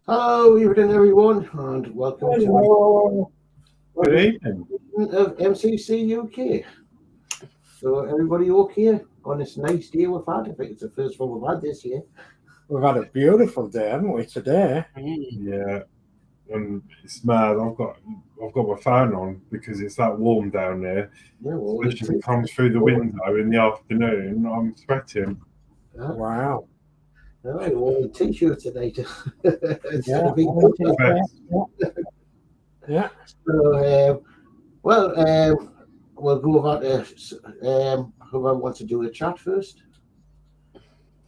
Hello, evening everyone, and welcome Hello. Good evening. to MCC UK. So, everybody okay on this nice day we've had? I think it's the first one we've had this year. We've had a beautiful day, haven't we, today? Yeah, and it's mad. I've got my fan on because it's that warm down there. Yeah, well, Especially if it comes through the window in the afternoon, I'm sweating. Yeah. Wow. No, you're wearing a t-shirt tonight. Yeah. Yeah. So, we'll go over to whoever wants to do the chat first.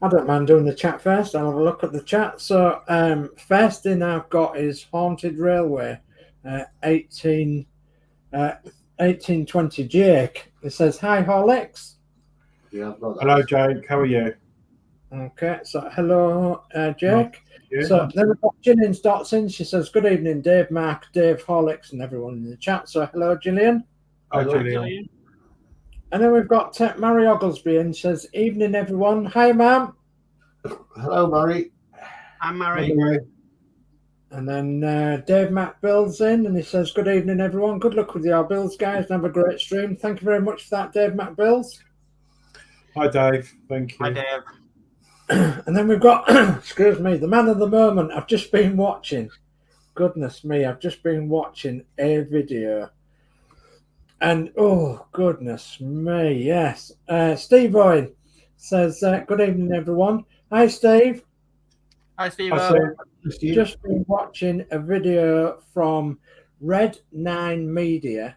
I don't mind doing the chat first. I'll have a look at the chat. So, first thing I've got is Haunted Railway, 1820 Jake. It says, "Hi, Horlixs." Yeah, I've got that. Hello, Jake. How are you? Okay, so hello, Jake. Yeah. So then we've got Gillian Dotz in. She says, "Good evening, Dave, Mark, Dave, Horlicks, and everyone in the chat." So hello, Gillian. Hi, Gillian. And then we've got Mary Oglesby in. She says, "Evening, everyone. Hi, ma'am." Hello, Mary. I'm Mary. Hello. And then Dave Mac Builds in, and he says, "Good evening, everyone. Good luck with your builds, guys, and have a great stream." Thank you very much for that, Dave Mac Builds. Hi, Dave. Thank you. Hi, Dave. And then we've got, excuse me, the man of the moment. I've just been watching. Goodness me, I've just been watching a video. And oh, goodness me, yes. Steve Owen says, "Good evening, everyone." Hi, Steve. Hi, Steve. Just been watching a video from Red 9 Media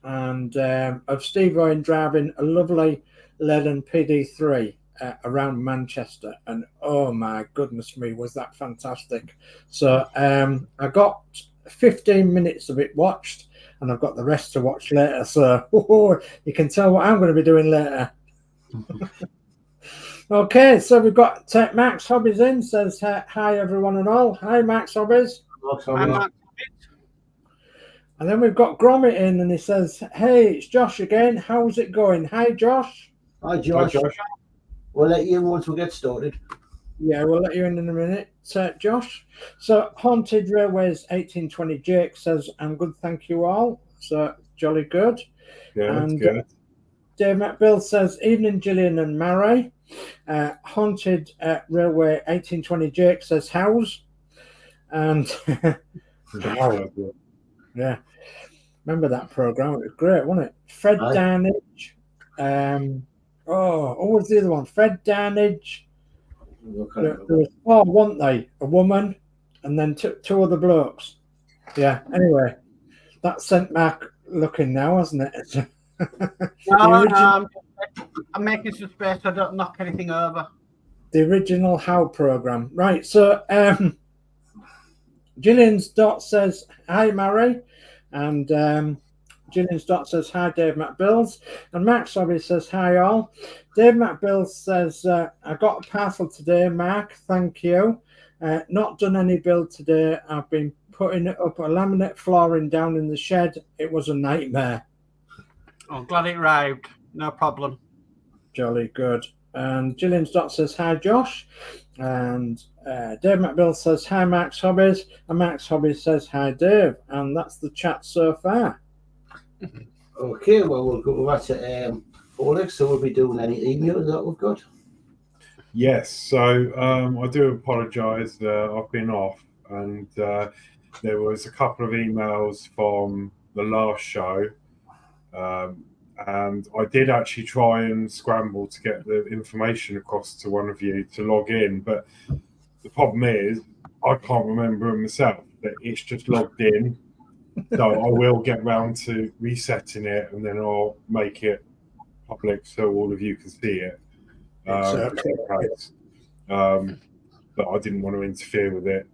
and of Steve Owen driving a lovely Leyland PD3 around Manchester, and oh my goodness me, was that fantastic. So I got 15 minutes of it watched, and I've got the rest to watch later, so you can tell what I'm going to be doing later. Okay, so we've got Max Hobbies in, says hi everyone and all. Hi, Max Hobbies. I'm Max. And then we've got Gromit in, and he says, "Hey, it's Josh again. How's it going?" Hi, Josh. Hi, Josh. Hi, Josh. We'll let you in once we get started. Yeah, we'll let you in a minute, Josh. So, Haunted Railways 1820 Jake says, "I'm good, thank you all." So, jolly good. Yeah, that's And good. Dave McBill says, "Evening, Gillian and Mary." Haunted Railway 1820 Jake says, "How's?" And yeah, remember that program? It was great, wasn't it? Fred Darnage. What was the other one? Fred Darnage. There was four, weren't they? A woman, and then two other blokes. Yeah. Anyway, that sent Mark looking now, hasn't it? No, I'm making some space so I don't knock anything over. The original How program, right? So, Gillian's Dot says, "Hi, Mary," and Gillian's Dot says, "Hi, Dave McBills," and Max Hobby says, "Hi, all." Dave McBills says, "I got a parcel today, Mark. Thank you. Not done any build today. I've been putting up a laminate flooring down in the shed. It was a nightmare." Oh, glad it arrived. No problem. Jolly good. And Gillian's Dot says, "Hi, Josh." And Dave McBill says, "Hi, Max Hobbies." And Max Hobbies says, "Hi, Dave." And that's the chat so far. Okay, well, we'll go back to Horlicks, so we'll be doing any emails that we've got. Yes, so I do apologise. I've been off, and there was a couple of emails from the last show, and I did actually try and scramble to get the information across to one of you to log in, but the problem is I can't remember it myself. That it's just logged in, so I will get round to resetting it, and then I'll make it public so all of you can see it. But I didn't want to interfere with it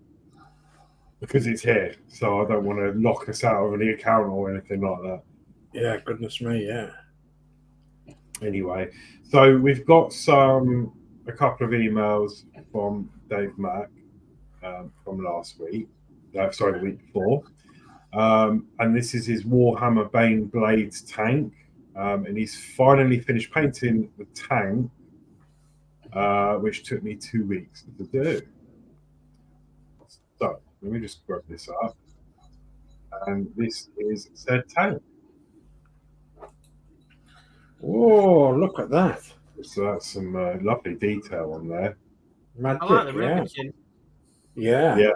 because it's here, so I don't want to lock us out of any account or anything like that. Yeah, goodness me, yeah. Anyway, so we've got a couple of emails from Dave Mack from last week. The week before. And this is his Warhammer Bane Blades tank. And he's finally finished painting the tank, which took me 2 weeks to do. So Let me just grab this up. And this is said tank. Oh, look at that. So that's some lovely detail on there. Magic, I like the yeah. riveting. Yeah. Yeah.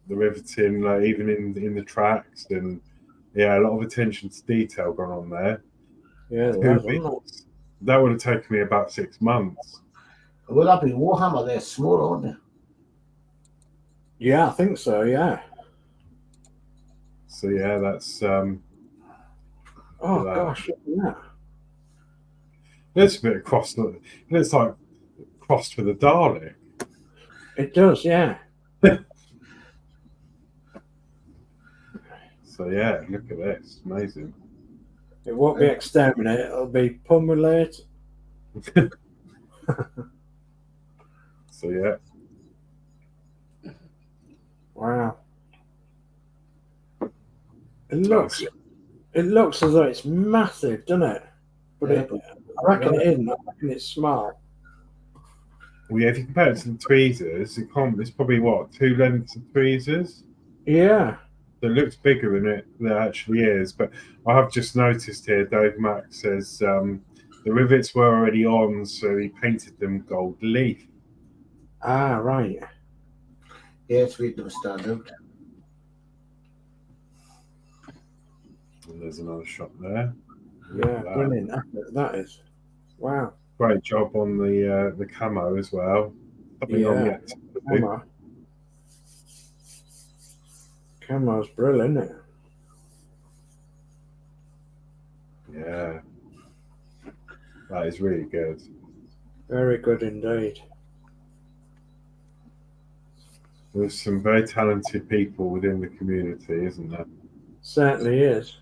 The riveting, like, even in the tracks, and yeah, a lot of attention to detail gone on there. Yeah, That would have taken me about 6 months. Will that be Warhammer? They're small, aren't they? Yeah, I think so, yeah. So yeah, that's Oh gosh, look at that. There's a bit of cross. It's like crossed with a Dalek. It does, yeah. So yeah, look at this, amazing. It won't be exterminate, it'll be pummulate. So yeah. Wow. It looks as though it's massive, doesn't it? But I reckon it isn't. I reckon it's small. Well, yeah, if you compare it to the tweezers, it's probably what, 2 lengths of tweezers. Yeah. So it looks bigger than it actually is. But I have just noticed here, Dave Mack says the rivets were already on, so he painted them gold leaf. Ah, right. Yeah, it's really to stand out. And there's another shot there. Yeah, brilliant. That is. Wow. Great job on the camo as well. Something on the Camo. Camo's brilliant, isn't it? Yeah. That is really good. Very good indeed. There's some very talented people within the community, isn't there? Certainly is.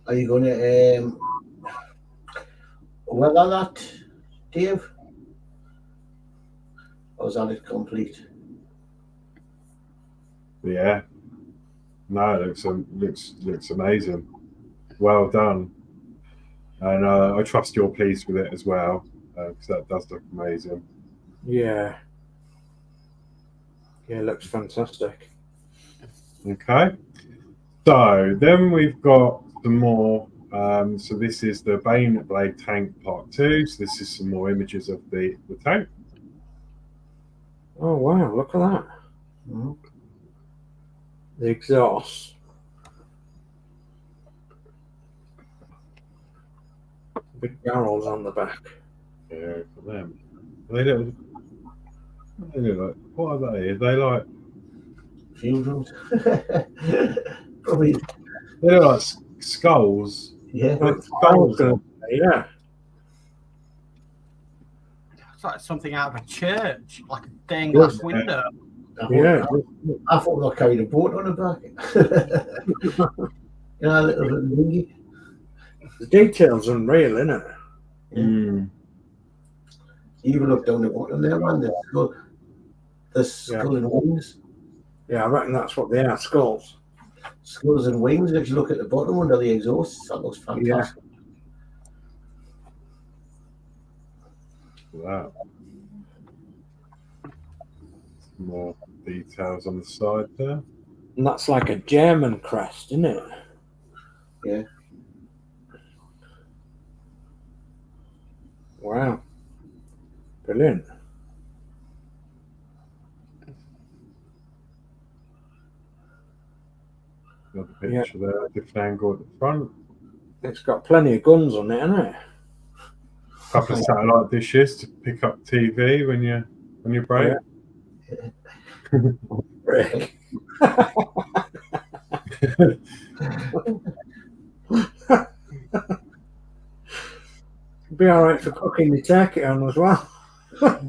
Are you going to weather that, Dave? Or is that complete? Yeah. No, it looks amazing. Well done. And I trust you're pleased with it as well, because that does look amazing. Yeah. Yeah, it looks fantastic. Okay. So then we've got some more. So this is the Bane Blade Tank Part 2. So this is some more images of the tank. Oh, wow, look at that. Mm-hmm. The exhaust. Big barrels on the back. Yeah, for them. They look like, what are they? Are they like Fusions? Probably. They look like skulls. Yeah. Skulls. Yeah. It's like something out of a church, like a stained glass window. Yeah. I thought they carried a boat on the back. You know, a little dinghy. The detail's unreal, isn't it? Mm. You even look down the bottom there, man. The skull and wings. Yeah, I reckon that's what they are, skulls. Skulls and wings. If you look at the bottom under the exhaust, that looks fantastic. Wow. Some more details on the side there. And that's like a German crest, isn't it? Yeah. Wow. Brilliant. Another picture there, different angle at the front. It's got plenty of guns on it, hasn't it? A couple of satellite dishes to pick up TV when you break. Rick. Be all right for cooking the turkey on as well. No,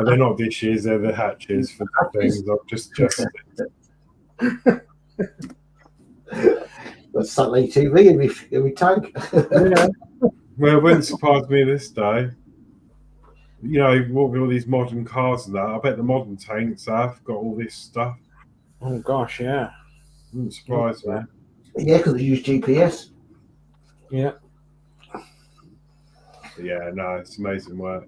they're not dishes, they're the hatches for things. I've just That's satellite TV in my tank. Yeah. Well, it wouldn't surprise me this day. You know, walking all these modern cars and that, I bet the modern tanks have got all this stuff. Oh gosh, yeah. Wouldn't surprise me. Yeah, because they use GPS. Yeah. But yeah, no, it's amazing work.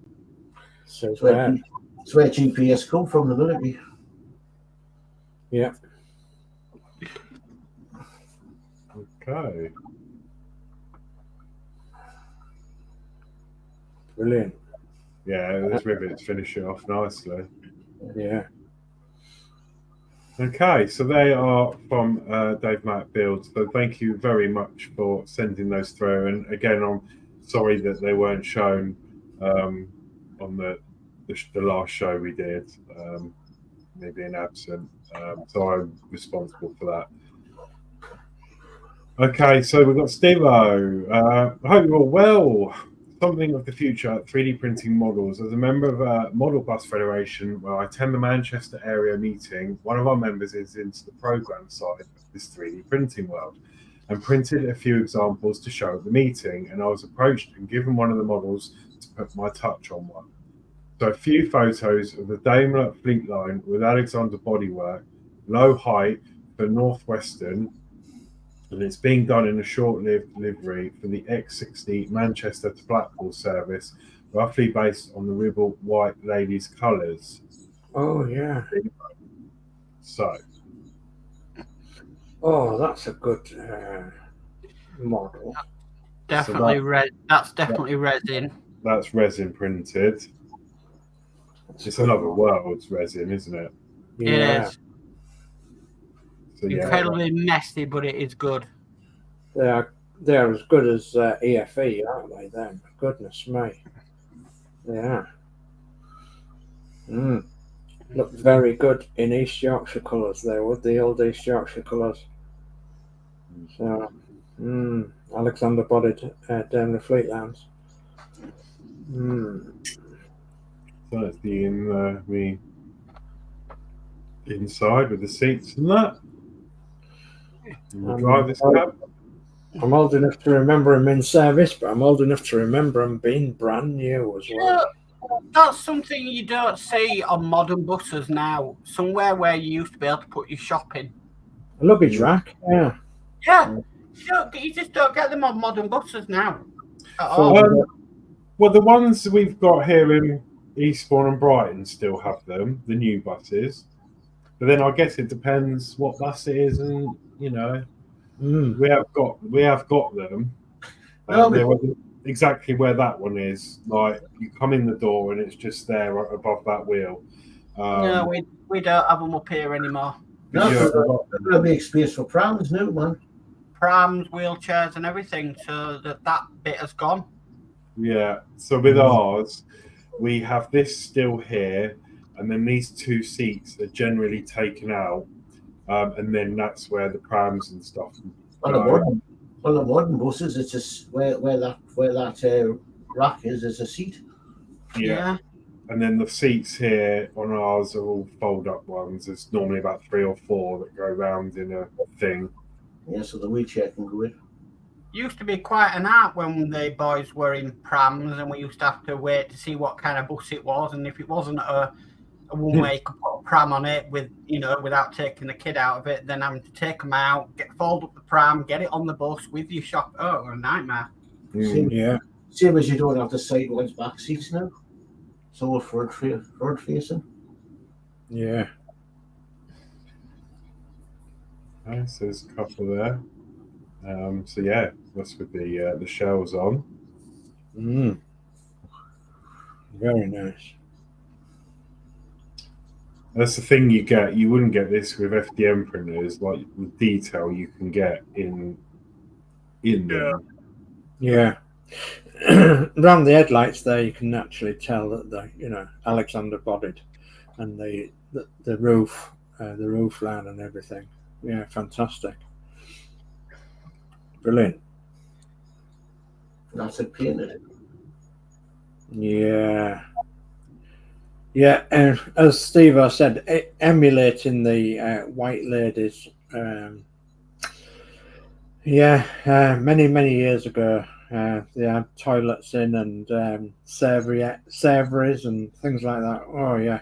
So So bad. It's where GPS come from, the military. Yeah. Okay. Brilliant. Yeah, those rivets finish it off nicely. Yeah. Okay, so they are from Dave Builds. So thank you very much for sending those through. And again, I'm sorry that they weren't shown on the last show we did. Me being absent, so I'm responsible for that. Okay, so we've got Steve-O. I hope you're all well. Something of the future, 3D printing models. As a member of Model Bus Federation, where I attend the Manchester area meeting, one of our members is into the program side of this 3D printing world and printed a few examples to show at the meeting. And I was approached and given one of the models to put my touch on one. So a few photos of the Daimler fleet line with Alexander bodywork, low height for Northwestern, and it's being done in a short-lived livery for the X60 Manchester to Blackpool service, roughly based on the Ribble White Ladies colours. Oh, yeah. So. Oh, that's a good model. Definitely that's definitely resin. That's resin printed. It's another world's resin, isn't it? Yeah. It is. So, yeah, Incredibly messy, but it is good. They're as good as EFE, aren't they? Then, goodness me. Yeah. Look very good in East Yorkshire colours there, with the old East Yorkshire colours. So, Alexander bodied Daimler Fleet Lines. So that's the inside with the seats and that. And the driver's cab. I'm old enough to remember them in service, but I'm old enough to remember them being brand new as well. Yeah, that's something you don't see on modern buses now. Somewhere where you used to be able to put your shopping. A luggage rack, yeah. Yeah, you just don't get them on modern buses now. At all. Well, the ones we've got here in Eastbourne and Brighton still have them, the new buses. But then I guess it depends what bus it is, and you know, we have got them. They're exactly where that one is. Like you come in the door and it's just there above that wheel. No, we don't have them up here anymore. No, there'll be space for prams now, man. Prams, wheelchairs, and everything. So that bit has gone. Yeah. So with ours, we have this still here, and then these two seats are generally taken out, and then that's where the prams and stuff. On the modern buses, it's just where that rack is a seat. Yeah. And then the seats here on ours are all fold-up ones. There's normally about 3 or 4 that go round in a thing. Yeah, so the wheelchair can go in. Used to be quite an art when the boys were in prams, and we used to have to wait to see what kind of bus it was, and if it wasn't a one-way, you could put a pram on it without taking the kid out of it, then having to take them out, fold up the pram, get it on the bus with your shop. Oh, a nightmare. Same as you don't have the sideways back seats now. It's all front facing. Yeah. Okay, so there's a couple there. So yeah, that's with the shells on. Very nice. That's the thing you get. You wouldn't get this with FDM printers, like the detail you can get in them. Yeah. Around the headlights there, you can actually tell that they're, Alexander bodied, and the roof line and everything. Yeah, fantastic. Brilliant. That's it painted. Yeah. Yeah, and as Steve said, emulating the white ladies. Many years ago, they had toilets in and savories and things like that. Oh yeah,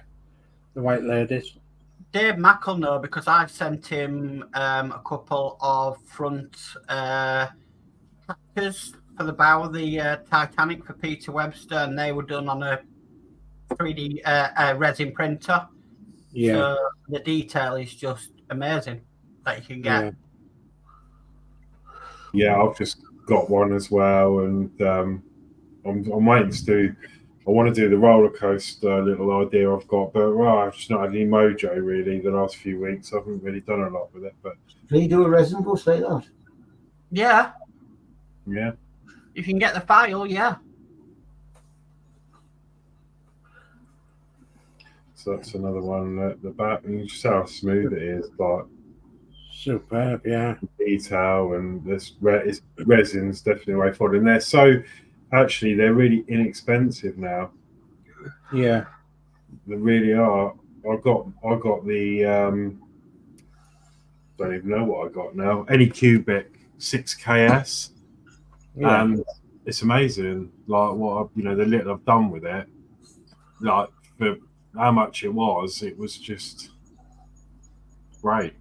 the white ladies. Dave Mack will know because I sent him a couple of front trackers for the bow of the Titanic for Peter Webster, and they were done on a 3D resin printer. Yeah. So the detail is just amazing that you can get. Yeah, I've just got one as well, and I'm waiting to do. I want to do the roller coaster little idea I've got, but I've just not had any mojo really the last few weeks. I haven't really done a lot with it, but Can you do a resin bus like that? Yeah. Yeah. If you can get the file, yeah. So that's another one at the back. And you just see how smooth it is, like superb, yeah. Detail, and this resin's definitely a way forward. And they're they're really inexpensive now. Yeah. They really are. I got the don't even know what I got now. Anycubic 6KS. Yeah. And it's amazing, like what the little I've done with it, like for how much it was just great.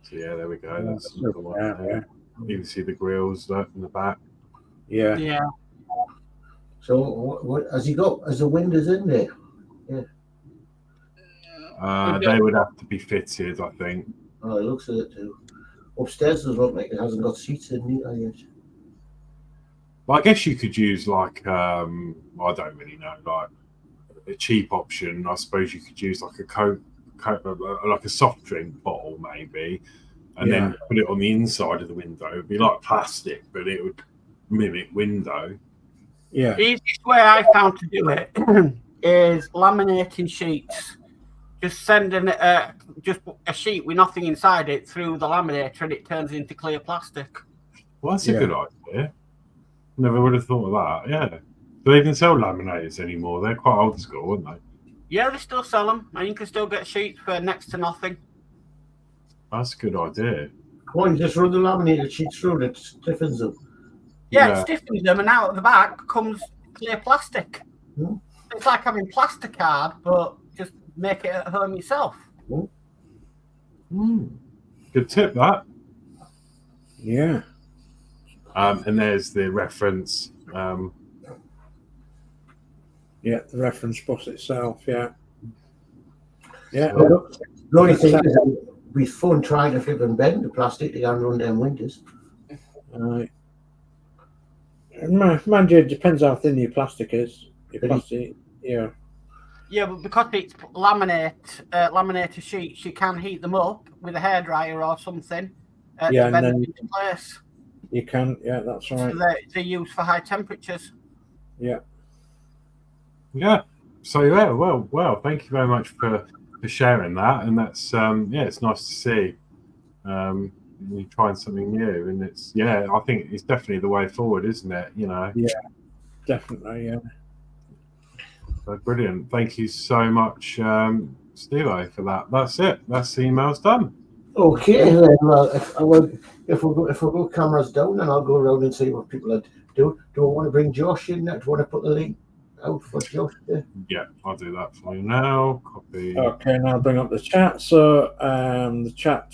So yeah, there we go. That's another one. Yeah. You can see the grills in the back. Yeah. Yeah. So what has he got as the windows in there? Yeah. They would have to be fitted, I think. Oh, it looks at it too. Upstairs doesn't look like it hasn't got seats in either yet. Well, I guess you could use like I don't really know, like a cheap option. I suppose you could use like a Coke like a soft drink bottle maybe, and then put it on the inside of the window. It'd be like plastic, but it would mimic window. Yeah. The easiest way I found to do it is laminating sheets. Just sending just a sheet with nothing inside it through the laminator, and it turns into clear plastic. Well, that's a good idea. Never would have thought of that. Yeah. Do they even sell laminators anymore? They're quite old school, aren't they? Yeah, they still sell them, and you can still get sheets for next to nothing. That's a good idea. Why you just run the laminated sheets through and it stiffens them? Yeah, it stiffens them, and out of the back comes clear plastic. Hmm. It's like having plasticard, but just make it at home yourself. Good tip, that. Yeah. And there's the reference. Yeah, the reference bus itself, yeah. Yeah. The only thing is it would be fun trying to flip and bend the plastic to go and run down windows. Right. Mind you, it depends how thin your plastic is. Your plastic, yeah. Yeah, but because it's laminated sheets, you can heat them up with a hairdryer or something to bend them into place. You can, yeah, that's right. So they're used for high temperatures. Yeah. Yeah. So yeah, well, thank you very much for sharing that, and that's it's nice to see you trying something new, and it's I think it's definitely the way forward, isn't it? Yeah, definitely, yeah. So brilliant. Thank you so much, Steve-O, for that. That's it. That's the emails done. Okay, then. Well, if we go cameras down, then I'll go around and see what people are doing. Do I want to bring Josh in? Do I want to put the link out for Josh there? Yeah, I'll do that for you now. Copy. Okay, now I'll bring up the chat. So the chat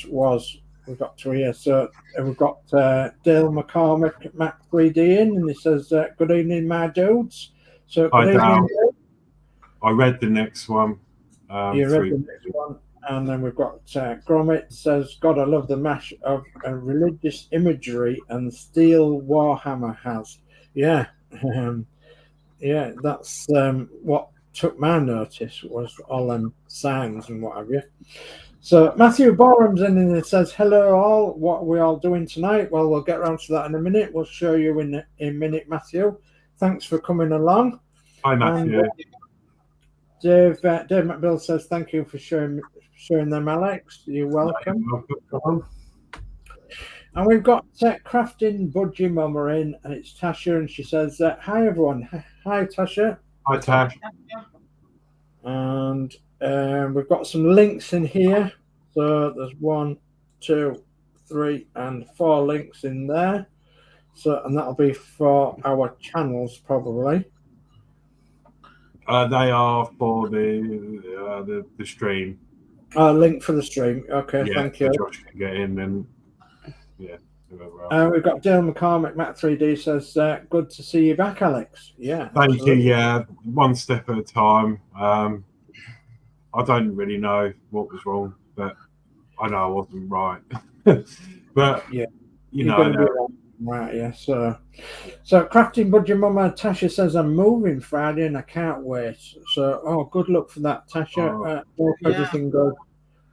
we've got to here. So we've got Dale McCormick, Mac 3D in, and he says, good evening, my dudes. So good evening. I read the next one. You read the next one. And then we've got Gromit says, God, I love the mash of religious imagery and steel Warhammer has. Yeah. Yeah, that's what took my notice, was all them signs and what have you. So Matthew Borham's in and it says, hello all, what are we all doing tonight? Well, we'll get around to that in a minute. We'll show you in a minute, Matthew. Thanks for coming along. Hi, Matthew. And, Dave McBill says, thank you for showing them, Alex. You're welcome. And we've got Crafting Budgie Mama in, and it's Tasha, and she says, hi, everyone. Hi, Tasha. Hi, Tash. And we've got some links in here. So there's 1, 2, 3, and 4 links in there. So, and that'll be for our channels, probably. They are for the stream. Link for the stream. Okay, Yeah, thank you. Josh can get in, and We've got Dylan McCormick, Matt 3D says, good to see you back, Alex. Yeah. Thank absolutely. you. Yeah, one step at a time. I don't really know what was wrong, but I know I wasn't right. But yeah, you you're know, gonna be right. Yeah. So Crafting Budget Mama Tasha says I'm moving Friday and I can't wait. So good luck for that, Tasha. Hope everything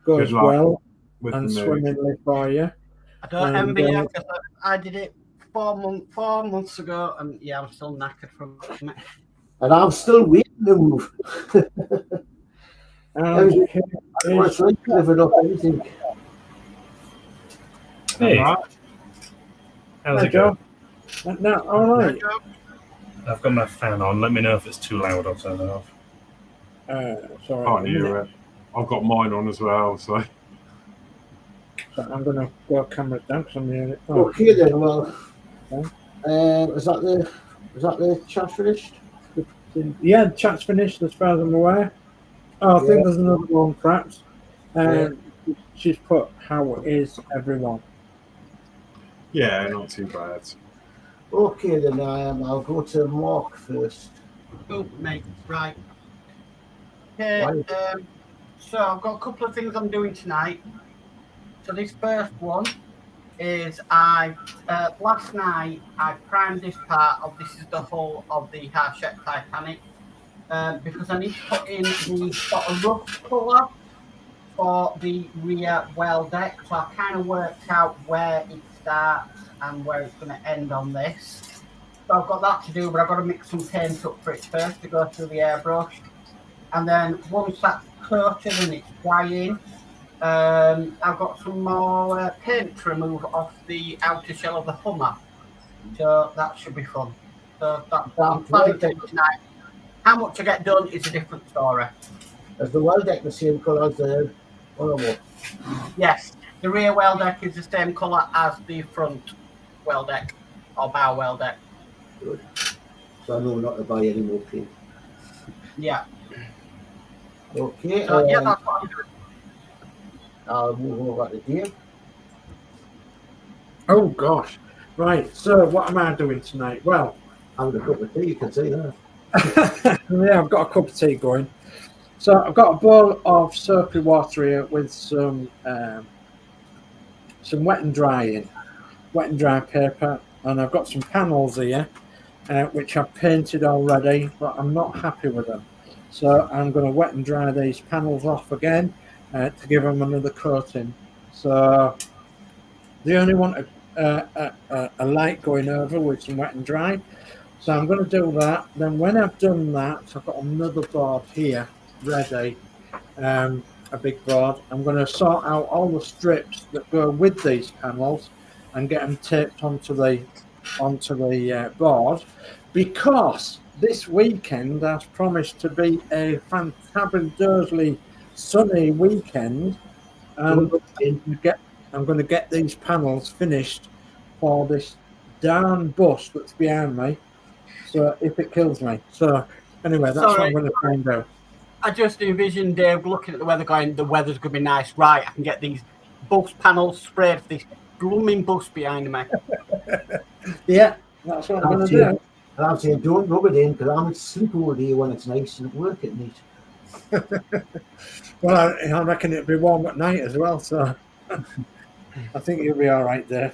goes well and swimmingly for you. I don't envy you because I did it 4 months ago, and yeah, I'm still knackered from it. And I'm still waiting to move. It's like living up anything. Hey, how's it going? No, all right. I've got my fan on. Let me know if it's too loud. I'll turn it off. Sorry. Can't hear it. I've got mine on as well, so I'm gonna go camera down because I'm hearing it. Okay then. Well, is that the chat finished? Yeah, the chat's finished as far as I'm aware. I think there's another one, perhaps. She's put, how is everyone? yeah, not too bad. Okay then. I'll go to Mark first. Oh, mate, right. Okay, so I've got a couple of things I'm doing tonight. So this first one is last night I primed this part of this is the hull of the Harshek Titanic because I need to put in the sort of rough colour for the rear well deck. So I've kind of worked out where it starts and where it's going to end on this. So I've got that to do, but I've got to mix some paint up for it first to go through the airbrush. And then once that's coated and it's drying, I've got some more paint to remove off the outer shell of the Hummer. So that should be fun. So that's what I'm planning to do tonight. How much I get done is a different story. Is the well deck the same colour as the other one? Yes, the rear well deck is the same colour as the front well deck or bow well deck. Good. So I know not to buy any more paint. Yeah. Okay. So yeah, that's what I'm doing. I'll move over to Dave. Oh gosh. Right, so what am I doing tonight? Well, having a cup of tea, you can see that. Yeah, I've got a cup of tea going. So I've got a bowl of soapy water here with some wet and dry paper, and I've got some panels here which I've painted already, but I'm not happy with them. So I'm going to wet and dry these panels off again to give them another coating. So they only want a light going over with some wet and dry. So I'm going to do that. Then when I've done that, I've got another board here ready, a big board. I'm going to sort out all the strips that go with these panels and get them taped onto the board, because this weekend has promised to be a fantabulous sunny weekend, and I'm going to get these panels finished for this darn bus that's behind me. So if it kills me. So anyway, that's what I'm going to try and do. I just envisioned Dave looking at the weather going, the weather's going to be nice. Right, I can get these bus panels sprayed for this blooming bus behind me. Yeah, that's what I'm going to do. And I'm saying, don't rub it in, because I'm asleep all day when it's nice and at work at night. Well, I reckon it'll be warm at night as well, so I think you'll be all right there.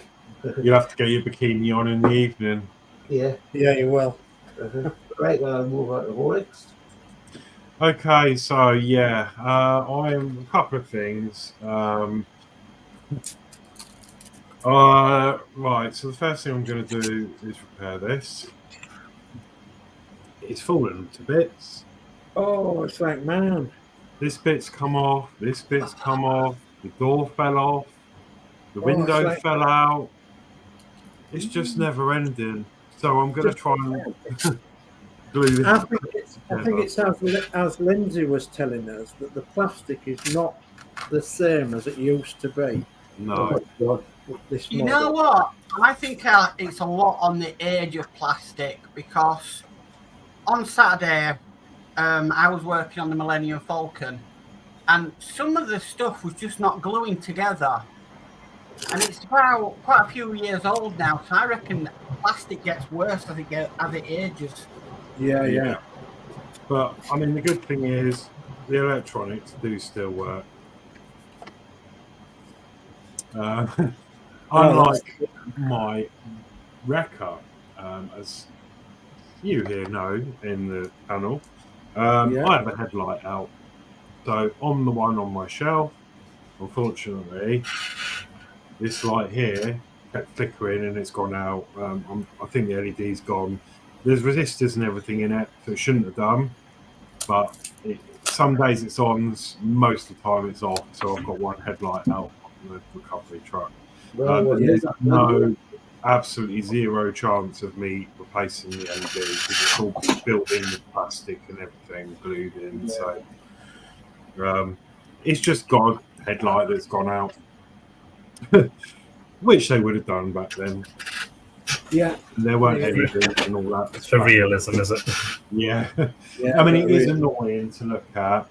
You'll have to get your bikini on in the evening. Yeah. Yeah, you will. Right, well, I'll move on to Horlixs. Okay, so yeah, I'm a couple of things. Right, so the first thing I'm going to do is repair this. It's fallen to bits. Oh, it's like, man. This bit's come off, this bit's come off, the door fell off, the window fell out. It's just never ending. So I'm going to try and glue this. I think it's as Lindsey was telling us, that the plastic is not the same as it used to be. No. You know what? I think it's a lot on the age of plastic, because on Saturday I was working on the Millennium Falcon, and some of the stuff was just not gluing together. and it's about quite a few years old now. So I reckon plastic gets worse as it ages. Yeah. But I mean, the good thing is the electronics do still work. Unlike my wrecker, as you here know in the panel, I have a headlight out. So on the one on my shelf, unfortunately, this light here kept flickering and it's gone out. I think the LED's gone. There's resistors and everything in it, so it shouldn't have done. But some days it's on, most of the time it's off. So I've got one headlight out on the recovery truck. There's absolutely zero chance of me replacing the LED because it's all built in with plastic and everything glued in. So it's just got a headlight that's gone out, which they would have done back then. Yeah, there weren't LEDs and all that. It's for realism, is it? Yeah. I mean, it is annoying to look at.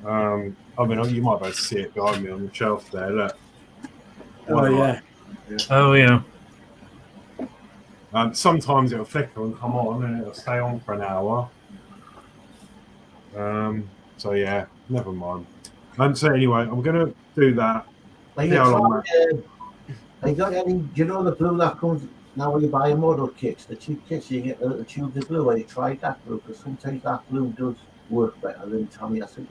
I mean, you might be able to see it behind me on the shelf there. Look. Oh yeah. Sometimes it'll flicker and come on, and it'll stay on for an hour. So yeah, never mind. So anyway, I'm gonna do that. Do you know the glue that comes now when you buy a model kit, the cheap kits, you get a little tube of glue? Have you tried that glue? Because sometimes that glue does work better than Tommy acid.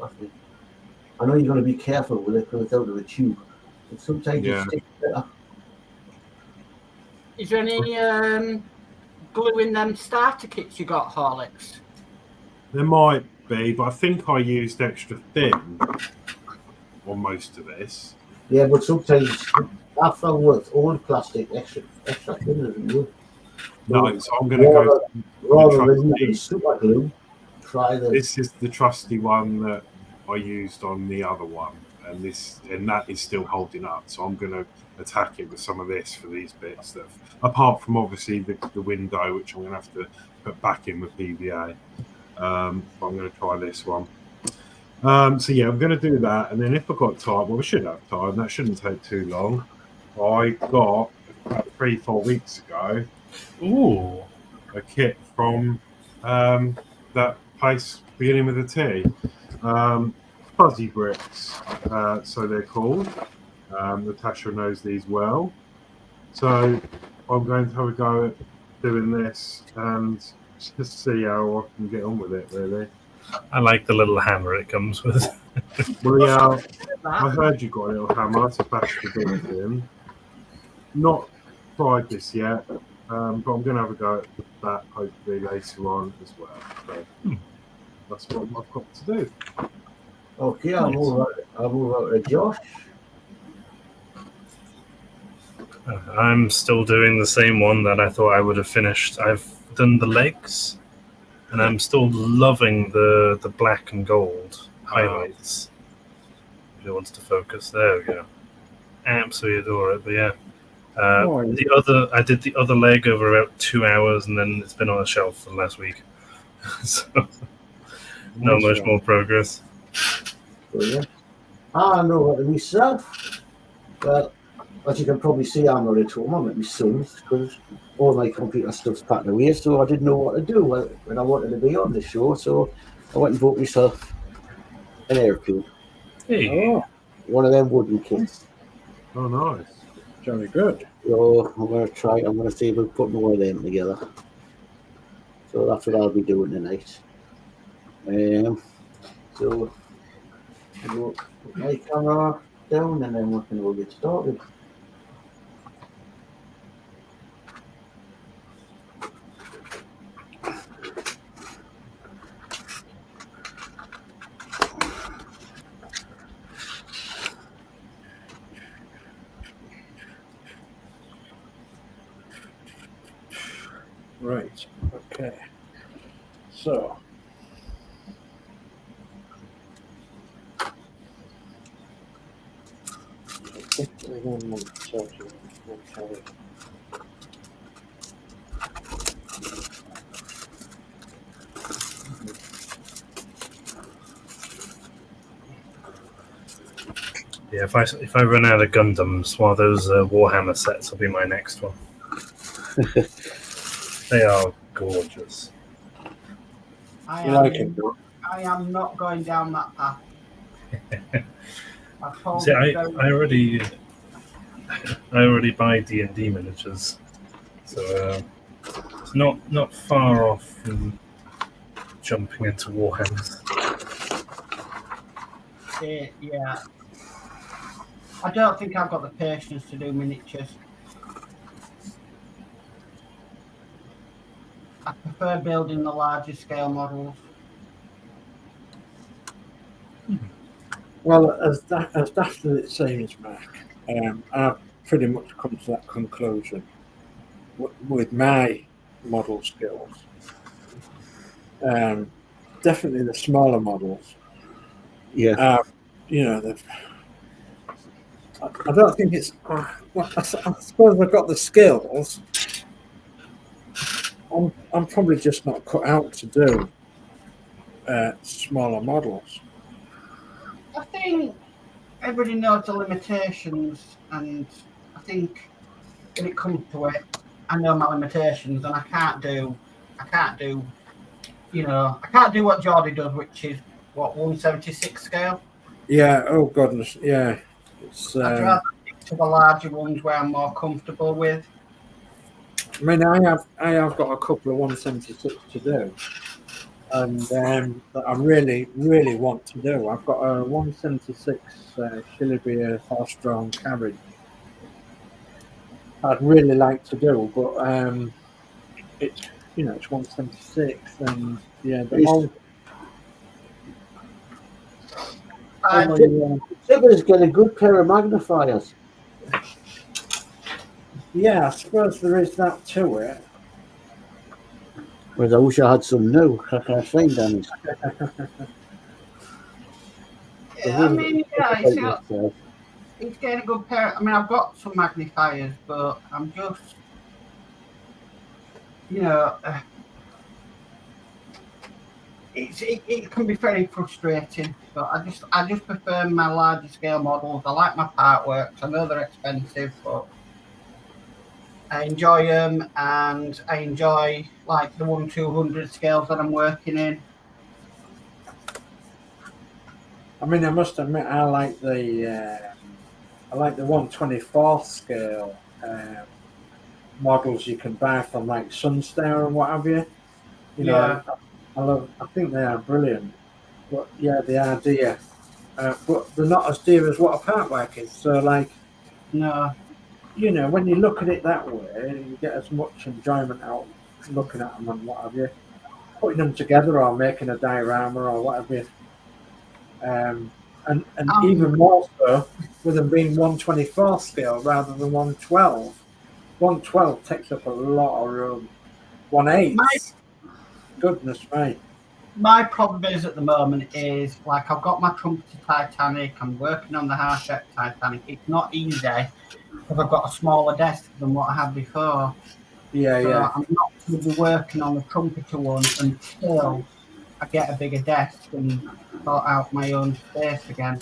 I know you're going to be careful with it because it's out of a tube, but sometimes it sticks better. Is there any glue in them starter kits you got, Horlixs? There might be, but I think I used extra thin on most of this. Yeah, but sometimes after with old plastic, extra thin, isn't it? No, so I'm going to go rather than using super glue. Try this. This is the trusty one that I used on the other one, and that is still holding up. So I'm going to attack it with some of this for these bits. That, apart from obviously the window, which I'm going to have to put back in with PVA. But I'm going to try this one. So yeah, I'm going to do that, and then if I've got time, well, we should have time. That shouldn't take too long. I got about 3-4 weeks ago. Ooh, a kit from that place beginning with a T. Fuzzy bricks, so they're called. Natasha knows these well. So I'm going to have a go at doing this and just see how I can get on with it, really. I like the little hammer it comes with. Well, yeah, I heard you got a little hammer to bash the bits in. Not tried this yet, but I'm going to have a go at that hopefully later on as well. So that's what I've got to do. Okay, I'll move out to Josh. I'm still doing the same one that I thought I would have finished. I've done the legs, and I'm still loving the black and gold highlights. If it wants to focus, there we go. Absolutely adore it. But yeah, I did the other leg over about 2 hours, and then it's been on a shelf for the last week. So not much more progress. Brilliant. I know what myself. Well, as you can probably see, I'm not at home. I'm at my son's because all my computer stuff's packed away, so I didn't know what to do when I wanted to be on the show. So I went and bought myself an airplane. Hey. Oh, one of them wooden kits. Oh, nice. Very good. So I'm going to try. I'm going to see if we can put more of them together. So that's what I'll be doing tonight. So I'll put my camera down and then we can all get started. Right. Okay. So. Yeah, if I run out of Gundams, well, those Warhammer sets will be my next one. They are gorgeous. I You like it? am not going down that path. I told See, you I very- already buy D&D miniatures, so it's not far off from jumping into Warhammers. Yeah. I don't think I've got the patience to do miniatures. I prefer building the larger scale models. Well, as daft as it seems, Mac, I've pretty much come to that conclusion with my model skills. Definitely the smaller models. Yeah. You know, I don't think it's. Well, I suppose I've got the skills. I'm probably just not cut out to do smaller models. I think everybody knows the limitations, and I think when it comes to it, I know my limitations, and I can't do, I can't do what Geordie does, which is what 1/76 scale. Yeah. Oh goodness. Yeah. It's. I'd rather stick to the larger ones where I'm more comfortable with. I mean, I have got a couple of 176 to do, and that I really want to do. I've got a 176 Shillibeer horse-drawn carriage. I'd really like to do, but it's it's 176, and yeah, the whole. Tigger's got a good pair of magnifiers. Yeah, I suppose there is that to it. Whereas I wish I had some new. I can't find any. Yeah, I mean, yeah, it's getting a good pair. I mean, I've got some magnifiers, but I'm just, it can be very frustrating. But I just prefer my larger scale models. I like my Partworks. I know they're expensive, but I enjoy them, and I enjoy like the 1/200 scales that I'm working in. I mean, I must admit, I like the 1/24 scale models you can buy from like Sunstar and what have you. I think they are brilliant. But yeah, they are dear. But they're not as dear as what a Partwork is. So like, No. When you look at it that way, you get as much enjoyment out looking at them and what have you, putting them together or making a diorama or whatever. And even more so with them being 1/24 scale rather than 1/12. 1/12 takes up a lot of room. 1/8. Goodness me. My problem is at the moment is like I've got my trumpeter Titanic. I'm working on the half-shape Titanic. It's not easy because I've got a smaller desk than what I had before. Yeah. I'm not going to be working on the trumpeter one until I get a bigger desk and sort out my own space again.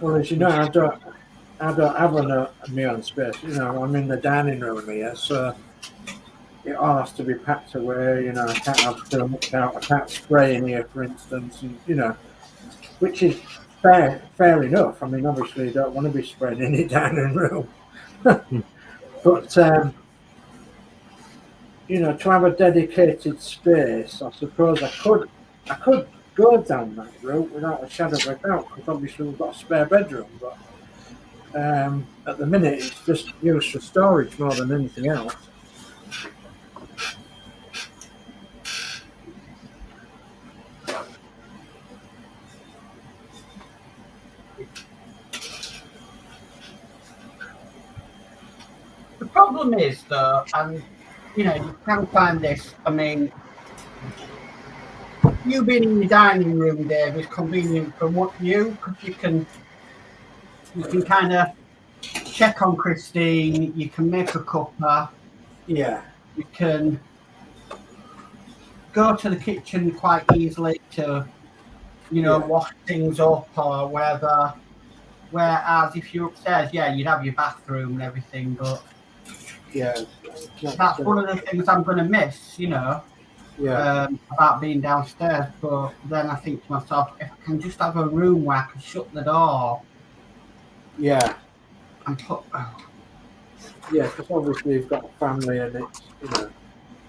Well, as you know, I don't have my own space. I'm in the dining room here, so it all has to be packed away. I can't have too much out. I can't spray in here, for instance, and which is fair enough. I mean, obviously, you don't want to be spraying in your dining room, but to have a dedicated space, I suppose I could go down that route without a shadow of a doubt, because obviously we've got a spare bedroom, but at the minute it's just used for storage more than anything else. The problem is, though, and you can find this. I mean, you being in your dining room, Dave, is convenient for you because you can kind of check on Christine. You can make a cuppa. Yeah. You can go to the kitchen quite easily to, wash things up or whatever. Whereas if you're upstairs, yeah, you'd have your bathroom and everything, but Yeah. that's one of the things I'm going to miss, you know, about being downstairs. But then I think to myself, if I can just have a room where I can shut the door. Yeah. And put. Yeah, because obviously you've got a family and it's, you know.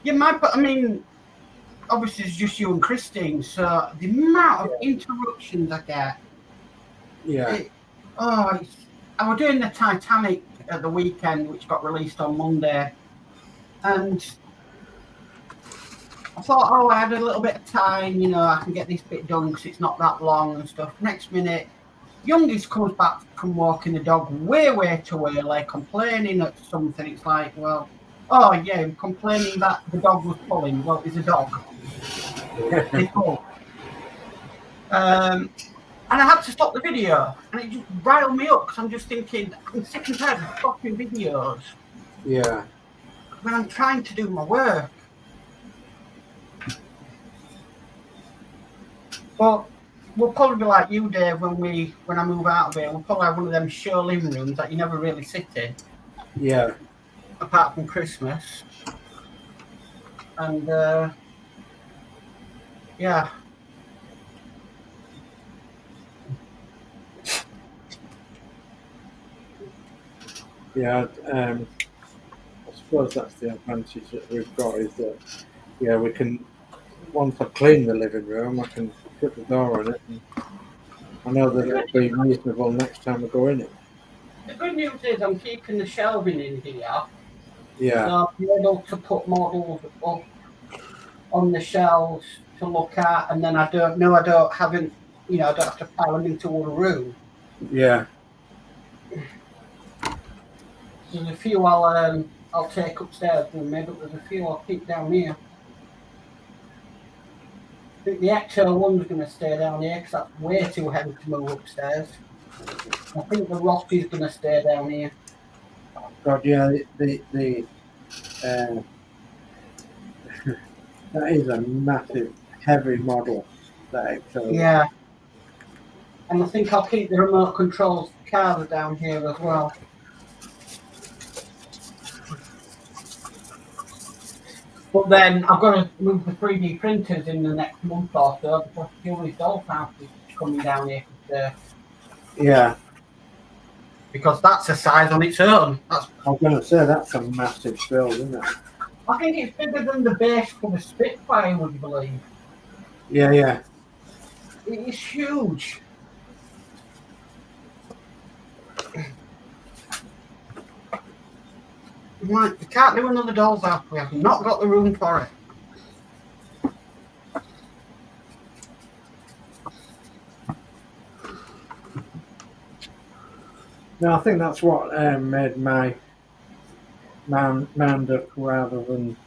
You might, but I mean, obviously it's just you and Christine, so the amount of interruptions I get. Yeah. I was doing the Titanic at the weekend, which got released on Monday, and I thought, oh, I had a little bit of time, you know, I can get this bit done because it's not that long and stuff. Next minute, youngest comes back from walking the dog way too early, complaining at something. It's like, well, oh yeah, complaining that the dog was pulling. Well, it's a dog. They pull. And I had to stop the video, and it just riled me up because I'm just thinking, I'm sick and tired of stopping videos. Yeah. When I'm trying to do my work. But we'll probably be like you, Dave, when I move out of here. We'll probably have one of them show living rooms that you never really sit in. Yeah. Apart from Christmas. And, yeah. Yeah, I suppose that's the advantage that we've got is that, yeah, we can, once I clean the living room, I can put the door on it, and I know that it'll be reasonable next time I go in it. The good news is I'm keeping the shelving in here. Yeah. So I'll be able to put models up on the shelves to look at, and then I don't have to pile them into a room. Yeah. There's a few I'll take upstairs with me, but there's a few I'll keep down here. I think the Ecto one's going to stay down here because that's way too heavy to move upstairs. I think the Rossi's going to stay down here. God, yeah, that is a massive, heavy model. That Ecto. Yeah. And I think I'll keep the remote controls cars down here as well. But then I've got to move the 3D printers in the next month or so because Julie's Doll's house is coming down here. Yeah. Because that's a size on its own. I was going to say, that's a massive build, isn't it? I think it's bigger than the base for the Spitfire, would you believe? Yeah, yeah. It is huge. Right, we can't do another doll's house. We have not got the room for it. No, I think that's what made my mound up rather than,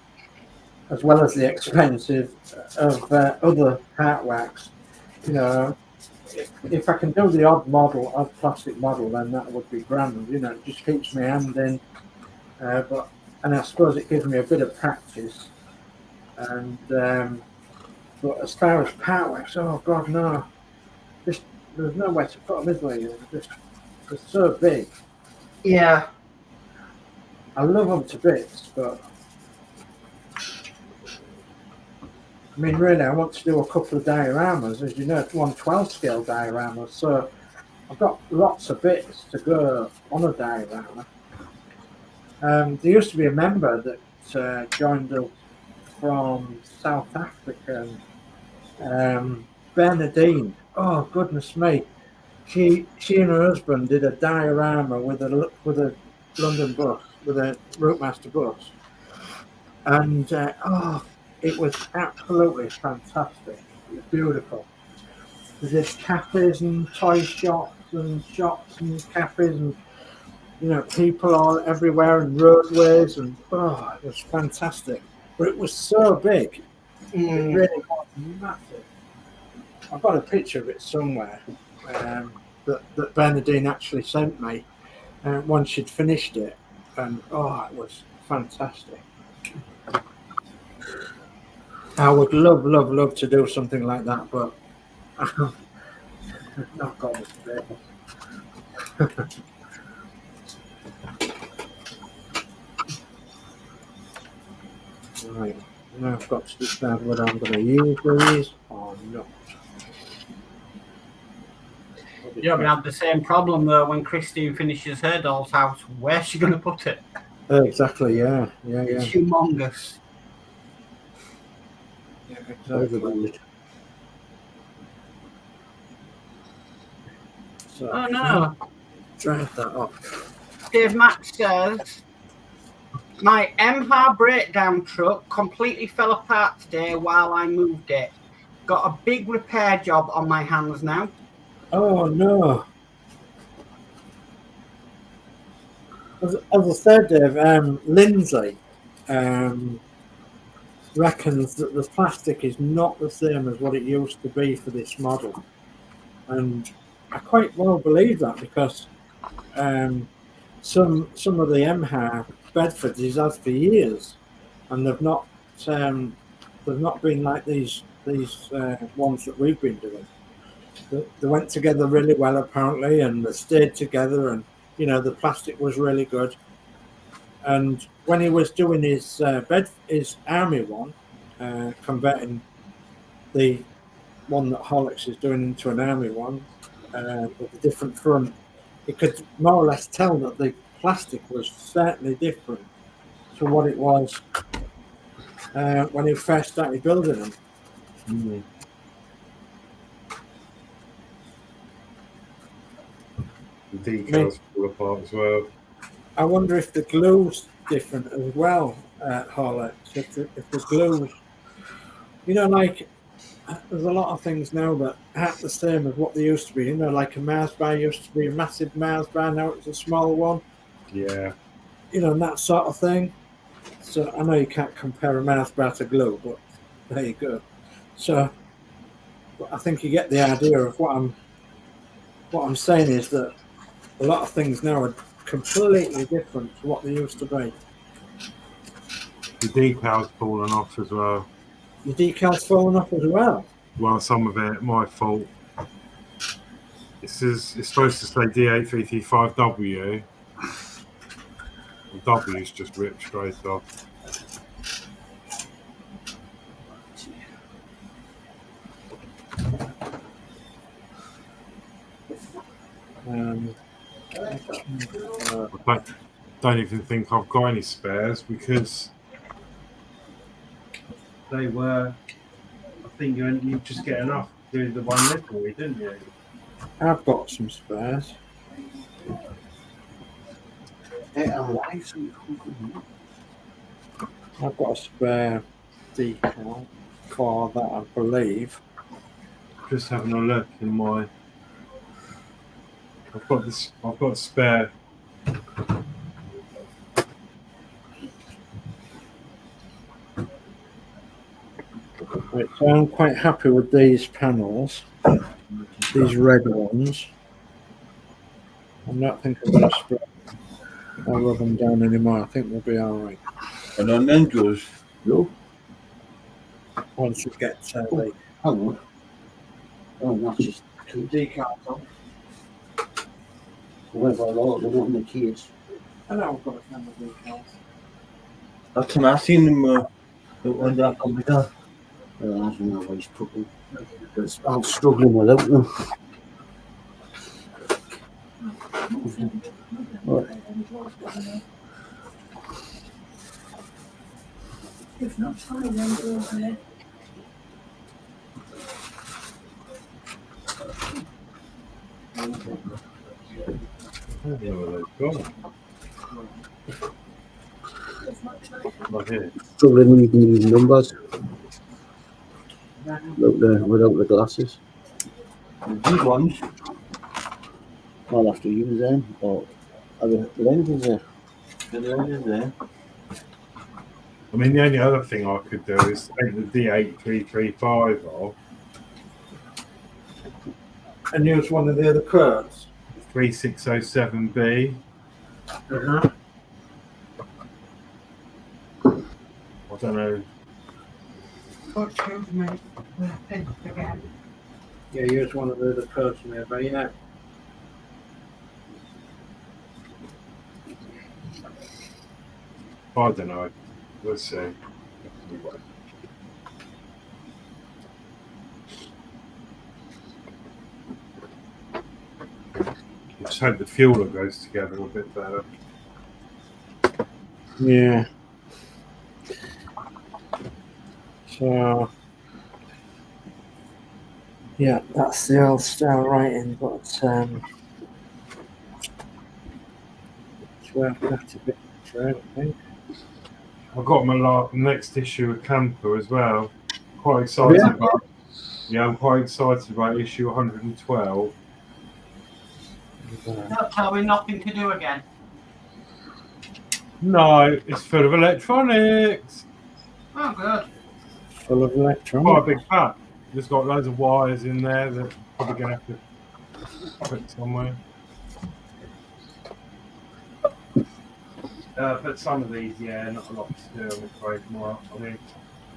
as well as the expensive of other heart wax. You know, if I can do the odd plastic model, then that would be grand. You know, it just keeps my hand in. And I suppose it gives me a bit of practice. And but as far as part wax, oh God, no, there's nowhere to put them, is there? They're so big. Yeah, I love them to bits, but I mean, really, I want to do a couple of dioramas, as you know, 1/12 scale dioramas. So I've got lots of bits to go on a diorama. There used to be a member that joined us from South Africa, Bernadine. Oh goodness me, she and her husband did a diorama with a London bus, with a Routemaster bus, and it was absolutely fantastic. It was beautiful. There's cafes and toy shops and cafes and, you know, people all everywhere and roadways, and it was fantastic. But it was so big. It really was massive. I've got a picture of it somewhere that Bernadine actually sent me once she'd finished it, and it was fantastic. I would love to do something like that, but not got the space. Right, now I've got to decide whether I'm going to use these or not. You're going to have the same problem though when Christine finishes her doll's house. Where's she going to put it? Exactly, yeah. It's humongous. Yeah, exactly. So, Oh no. drive that off. Dave Max says, my MHA breakdown truck completely fell apart today while I moved it. Got a big repair job on my hands now. Oh no. As I said, Dave, Lindsey reckons that the plastic is not the same as what it used to be for this model. And I quite well believe that, because some of the MHA Bedfords he's had for years, and they've not been like these ones that we've been doing. They went together really well apparently, and they stayed together, and you know the plastic was really good. And when he was doing his army one, converting the one that Horlixs is doing into an army one with a different front, you could more or less tell that the plastic was certainly different to what it was when he first started building them. Mm. The decals fall apart as well. I wonder if the glue's different as well at Horlixs. If the glue, you know, like there's a lot of things now that aren't the same as what they used to be. You know, like a Mars bar used to be a massive Mars bar, now it's a small one. Yeah. You know, and that sort of thing. So I know you can't compare a Mars bar to glue, but there you go. So, but I think you get the idea of what I'm saying is that a lot of things now are completely different to what they used to be. The decal's fallen off as well. The decal's fallen off as well. Well, some of it, my fault. It's supposed to say D8335W. The W's just ripped straight off. I don't even think I've got any spares, because they were, I think you just get enough to do the one little, didn't you? I've got some spares. I've got a spare decal for that, I believe. Just having a look in my. I've got a spare. Right, so I'm quite happy with these panels, these red ones. I'm not thinking I'm going to spray or rub them down anymore. I think we'll be all right. And on them goes, No. Once we get the Hang on. Oh, that's just decals on. whatever I like, they're not in the case. I know I've got a camera decals. that's time I seen them on that computer. That's when I always put them. I'm struggling without them. Right. If not, fine, then go ahead. I don't know where they've gone. Not here. Struggling reading these numbers without the glasses. These ones, I'll have to use them. Or are the lenses there? the lenses there. I mean, the only other thing I could do is take the D8335 off, And use one of the other curves. 3607B. Uh-huh. I don't know. Yeah, use one of the other curves maybe, yeah. I don't know. We'll see. Just hope the fueler goes together a bit better. Yeah. So, yeah, that's the old style writing, but it's worth that a bit for it, I think. I've got my next issue of Camper as well. Quite excited about. Yeah, I'm quite excited about issue 112. Don't tell me nothing to do again. No, it's full of electronics. Oh, good. Full of Quite a electronics. big pack. There's got loads of wires in there that probably going to have to put somewhere. But some of these, yeah, not a lot to do, I'm afraid. More, I mean,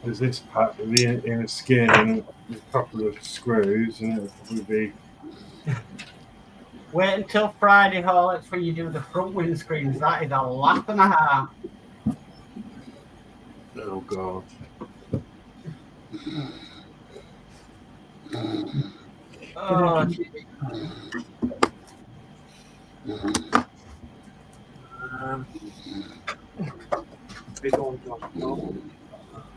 there's this pack with the inner skin and a couple of screws, and it'll probably be. Wait until Friday, Horlixs, when you do the front windscreens. That is a laugh and a half. Oh God. Oh,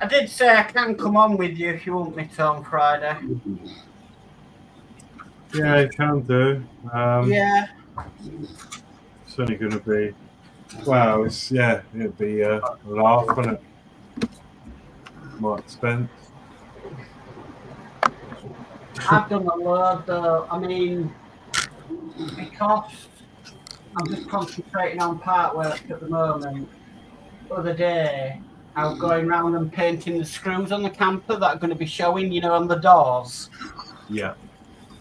I did say I can come on with you if you want me to on Friday. Yeah, you can do. Yeah. It's only going to be. Well, it'll be a laugh, won't it? More expense. I've done a lot though. I mean, because I'm just concentrating on part work at the moment. The other day, I was going around and painting the screws on the camper that are going to be showing, on the doors. Yeah.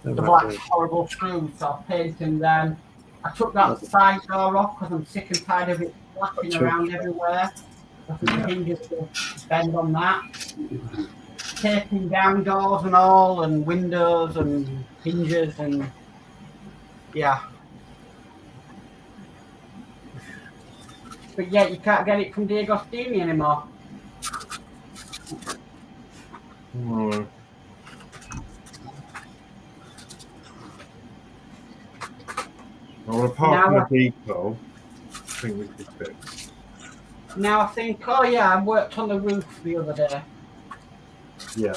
The black horrible screws, so I'm painting them. I took that side door off because I'm sick and tired of it flapping around everywhere. I think the hinges will bend on that. Taping down doors and all, and windows and hinges, and yeah. But yet you can't get it from D'Agostini anymore. Oh. Well, apart from the decal, I think we could fix. Now I think, oh yeah, I worked on the roof the other day. Yeah.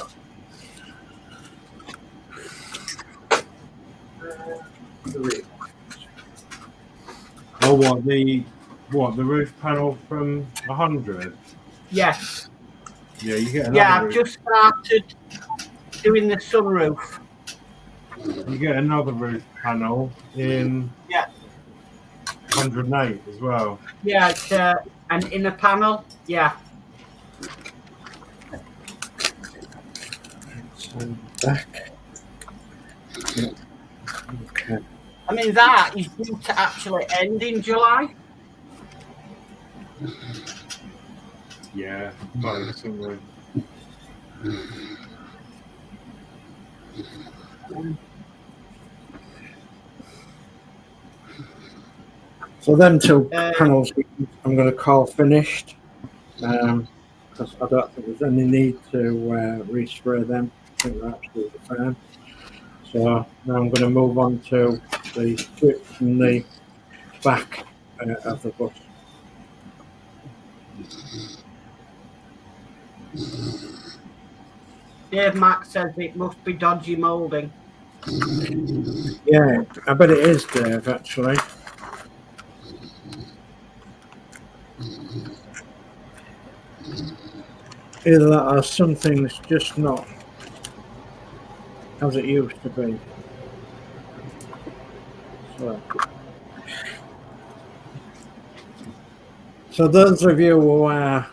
Oh, the roof panel from 100? Yes. Yeah, you get another. Yeah, I've roof. just started doing the sunroof. You get another roof panel in 108 as well. Yeah, it's an inner panel. Yeah. Back. Yeah. Okay. I mean, that is due to actually end in July. Yeah, both somewhere. So then two panels I'm going to call finished, because I don't think there's any need to respray them. I think they're absolutely fine. So now I'm going to move on to the strips from the back of the bus. Dave Mack says it must be dodgy moulding. Yeah, I bet it is, Dave, actually. Either that or something's just not as it used to be. So those of you who are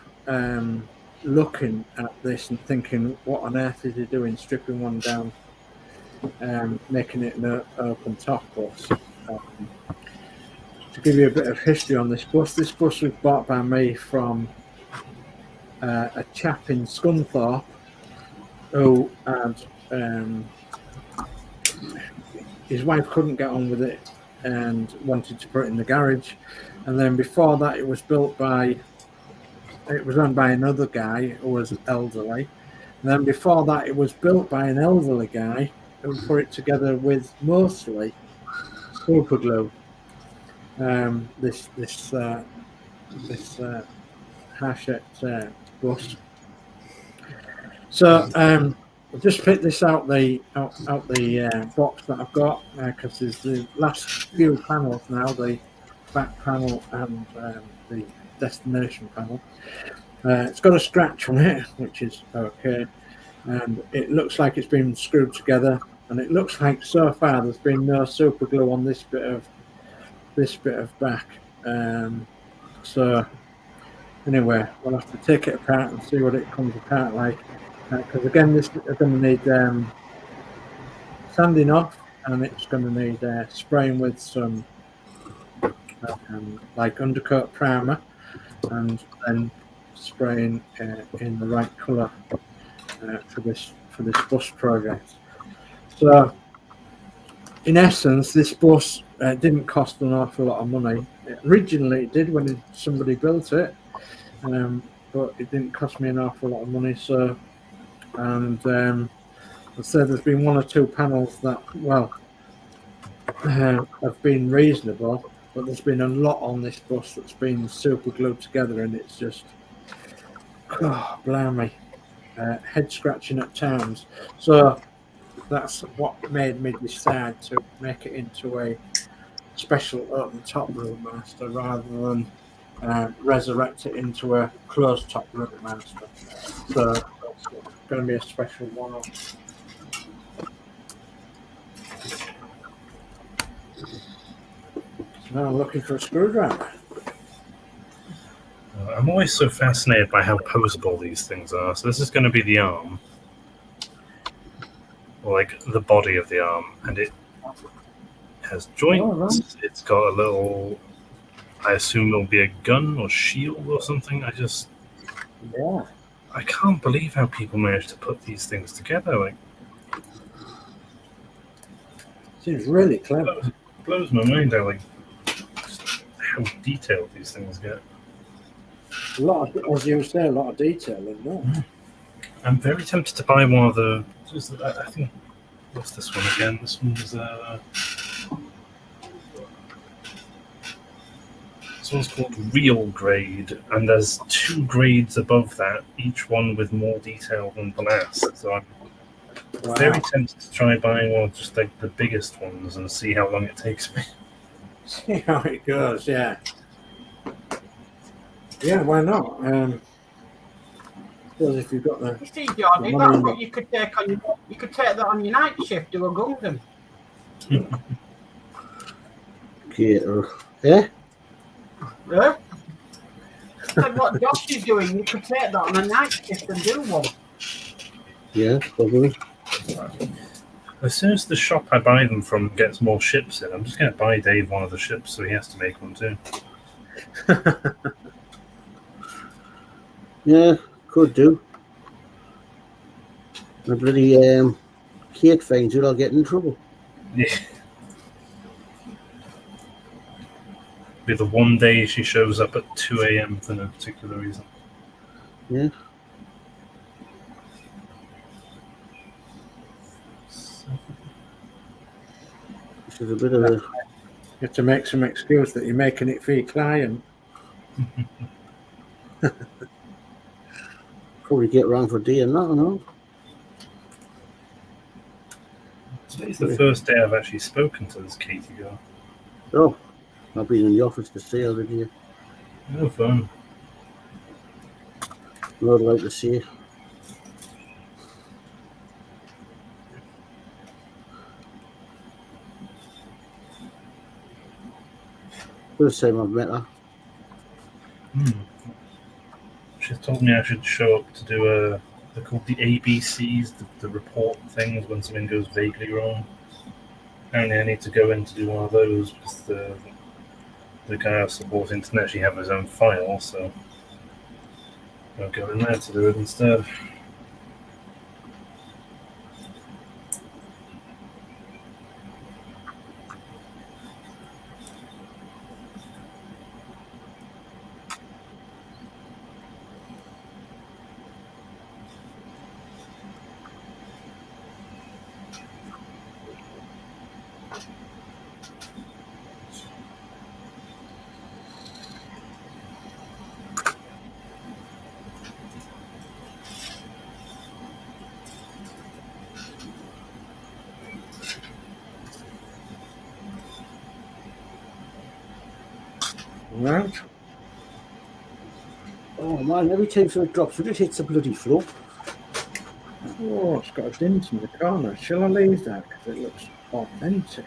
looking at this and thinking, what on earth is he doing, stripping one down, making it an open top bus. To give you a bit of history on this bus was bought by me from a chap in Scunthorpe who had his wife couldn't get on with it and wanted to put it in the garage, and then before that it was built by it was run by another guy who was elderly. And then before that, it was built by an elderly guy who put it together with mostly super glue. This Hachette bus. So I just picked this out the box that I've got because there's the last few panels now, the back panel and the destination panel. It's got a scratch on it, which is okay, and it looks like it's been screwed together, and it looks like so far there's been no super glue on this bit of back. So anyway, we'll have to take it apart and see what it comes apart like, because again this is going to need sanding off, and it's going to need spraying with some like undercoat primer, and then spraying in the right colour for this bus project. So in essence, this bus didn't cost an awful lot of money. Originally it did when somebody built it, but it didn't cost me an awful lot of money. So, and I said there's been one or two panels that, well, have been reasonable, but there's been a lot on this bus that's been super glued together, and it's just, oh, blimey, head scratching at times. So that's what made me decide to make it into a special open top room master rather than resurrect it into a closed top room master. So it's going to be a special one. Now I'm looking for a screwdriver. I'm always so fascinated by how posable these things are. So this is going to be the arm, or like the body of the arm, and it has joints. Oh, right. It's got a little, I assume it'll be a gun or shield or something. Yeah. I can't believe how people manage to put these things together. Like, Seems really clever. blows my mind how how detailed these things get. A lot of, as you say, a lot of detail in there. I'm very tempted to buy one of the. I think, what's this one again? This one was this one's called Real Grade, and there's 2 grades above that, each one with more detail than the last. So I'm very tempted to try buying one of just like the biggest ones and see how long it takes me. See how it goes, yeah. Yeah, why not? Because if you've got the You see, Geordie, that's what you could take on your, you could take that on your night shift to a Gundam. Yeah? Yeah? And what Josh is doing, you could take that on a night shift and do one. Yeah, probably. As soon as the shop I buy them from gets more ships in, I'm just going to buy Dave one of the ships so he has to make one too. Yeah, could do. The bloody Kate finds it, I'll get in trouble. Yeah. Be the one day she shows up at 2 a.m. for no particular reason. Yeah. This is a bit of a... You have to make some excuse that you're making it for your client. Probably get around for doing that, I know. Today's the first day I've actually spoken to this Katie girl. Oh, I've been in the office to see her today. No fun. I'd like to see her. First time I've met her. She's told me I should show up to do they're called the ABCs, the report things when something goes vaguely wrong. Apparently I need to go in to do one of those because the guy I was supporting doesn't actually have his own file, so I'll go in there to do it instead. Right. Oh man, every time something drops, it hits the bloody floor. Oh, it's got a dent in the corner. Shall I leave that? Because it looks authentic.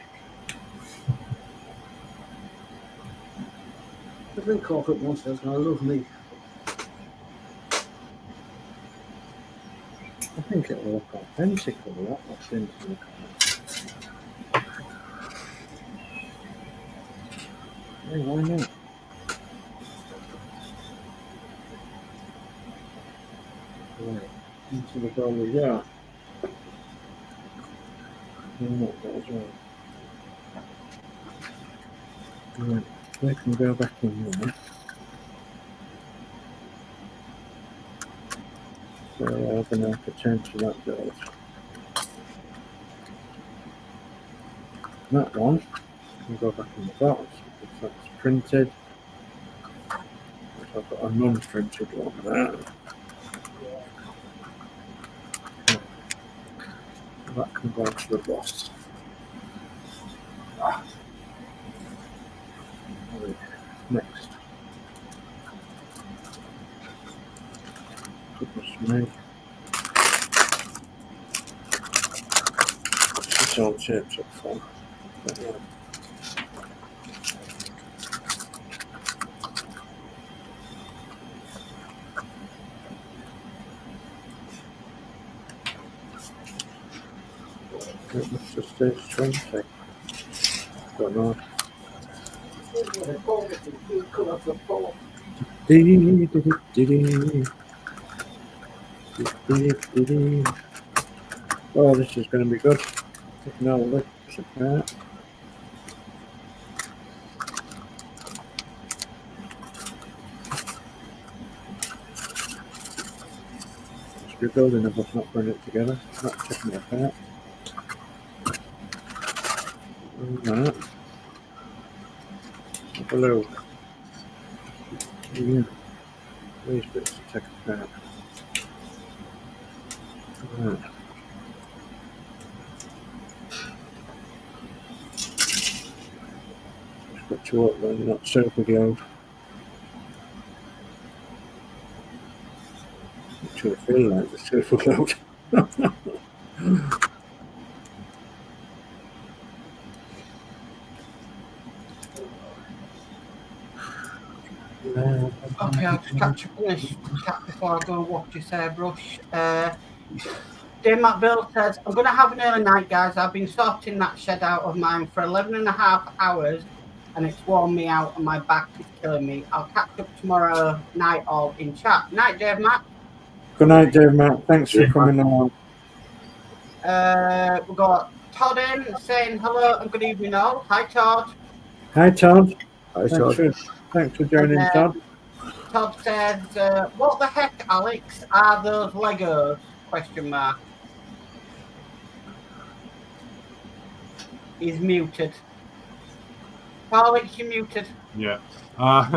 I think corporate monsters gonna love me. I think it will look authentic with that much dent in the corner. Yeah, why not? Right, into the dollar jar. Not that as well. Right, they can go back in there. So I'm going to have to change to that build. That one can go back in the box because that's printed. So I've got a non-printed one there. That can go to the boss. Right, next. Goodness me. This all shapes up fun. But yeah. It must have stayed 20. Don't know. Oh, this is going to be good. Taking all the lips apart. Must be building of us not putting it together, not taking it apart. That. Have a look. Yeah. These bits to take apart. Right. Just got to open that super glue. Actually, I feel like the super glue. Okay, I'll just catch up on this chat before I go and watch this airbrush. Danno Builds says, I'm going to have an early night, guys. I've been sorting that shed out of mine for 11.5 hours and it's worn me out and my back is killing me. I'll catch up tomorrow night all in chat. Night, Dave Matt. Good night, Dave Matt. Thanks for coming on. We've got Todd in saying hello and good evening all. Hi, Todd. Hi, Todd. Hi, Todd. Thanks for joining, Todd. Todd says, what the heck, Alex, are those Legos? Question mark. He's muted. Alex, you're muted. Yeah.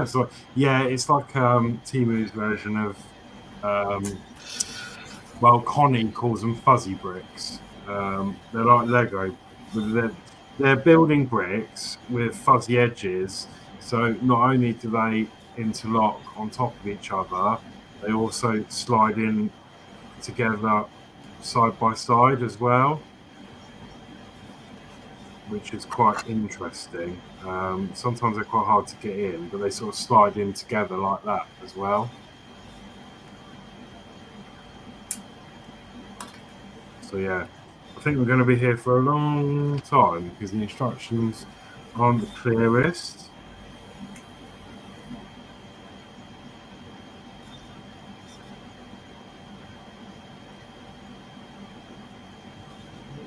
So yeah, it's like Timu's version of well, Connie calls them fuzzy bricks. They're like Lego, but they're building bricks with fuzzy edges. So not only do they interlock on top of each other, they also slide in together side by side as well, which is quite interesting. Sometimes they're quite hard to get in, but they sort of slide in together like that as well. So yeah, I think we're going to be here for a long time because the instructions aren't the clearest.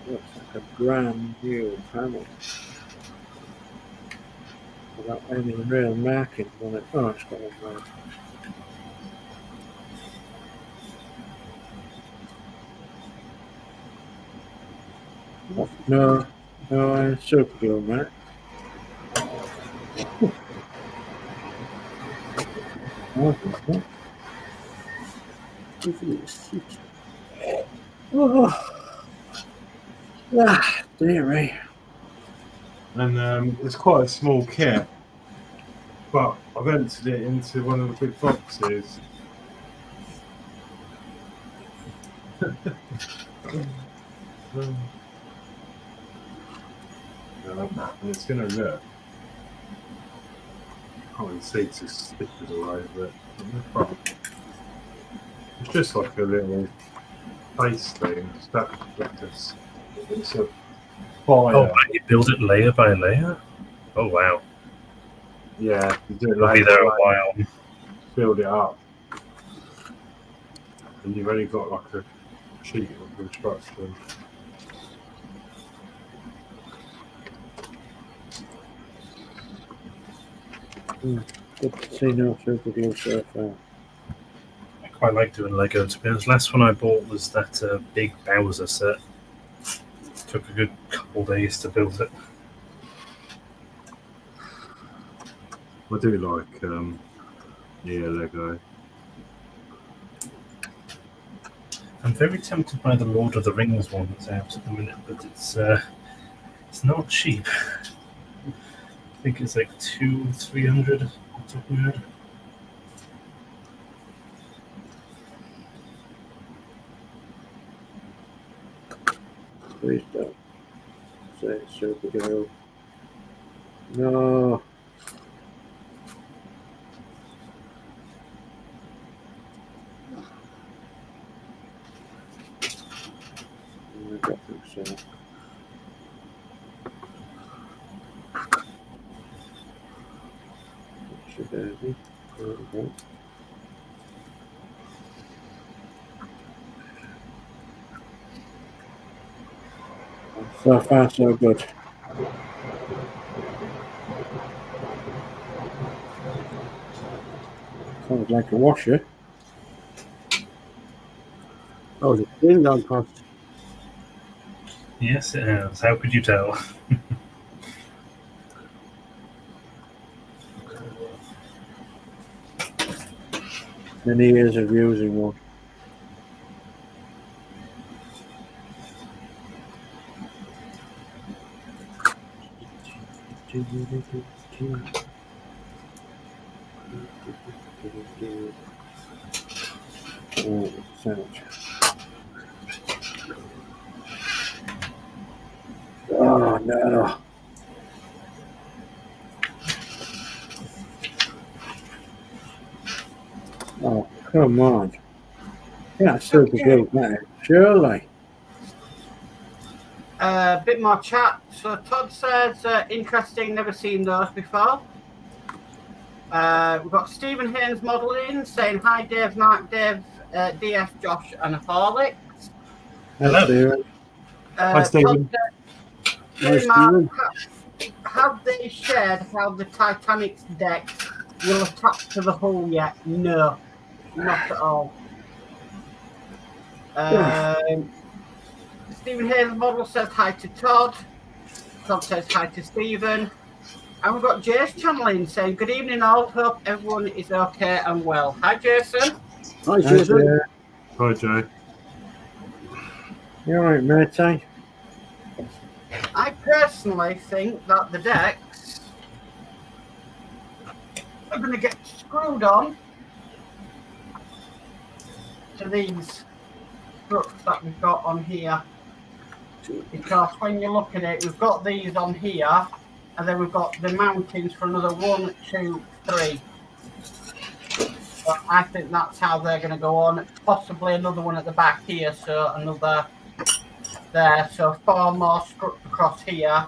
Looks like a brand new panel without any real markings on it. Oh, it's got one mark. No, it's super glue, mate. Dearie. And it's quite a small kit. but I've emptied it into one of the big boxes. And it's going to look. I can't even see to stick it all over it. It's just like a little face thing. It's a fire. Oh, you build it layer by layer? Oh, wow. Yeah, you do it It'll be later, there a while. build it up. And you've only got like a sheet of construction. Good to see no Super Glue so far. I quite like doing Lego, to be honest. Last one I bought was that big Bowser set. Took a good couple days to build it. I do like Lego. I'm very tempted by the Lord of the Rings one that's out at the minute, but it's not cheap. I think it's like 200-300 off the top of my head. Please don't say Super Glue. No. I don't think so. Should there be? There we go. So far, so good. Sounds like a washer. Oh, the thing gone past. Yes, it has. How could you tell? Many years of using one. Oh, sandwich. Oh, no. Oh, come on. Yeah, Super Glue now, surely. A bit more chat. So Todd says, interesting, never seen those before. We've got Stephen Haynes modelling saying, hi Dave, Mark, Dave, DS, Josh and Horlixs. Hello, Stephen. Hi, Stephen. Hi, Stephen. Have they shared how the Titanic's deck will attach to the hull yet? No, not at all. Stephen Hayes model says hi to Todd. Todd says hi to Stephen. And we've got Jace channeling saying, good evening all. Hope everyone is okay and well. Hi, Jason. Hi, Jason. Hi, Jay. You alright, matey? I personally think that the decks are going to get screwed on to these struts that we've got on here. Because when you look at it, we've got these on here, and then we've got the mountings for another 1, 2, 3. So I think that's how they're going to go on. Possibly another one at the back here, so another there. So 4 more struts across here,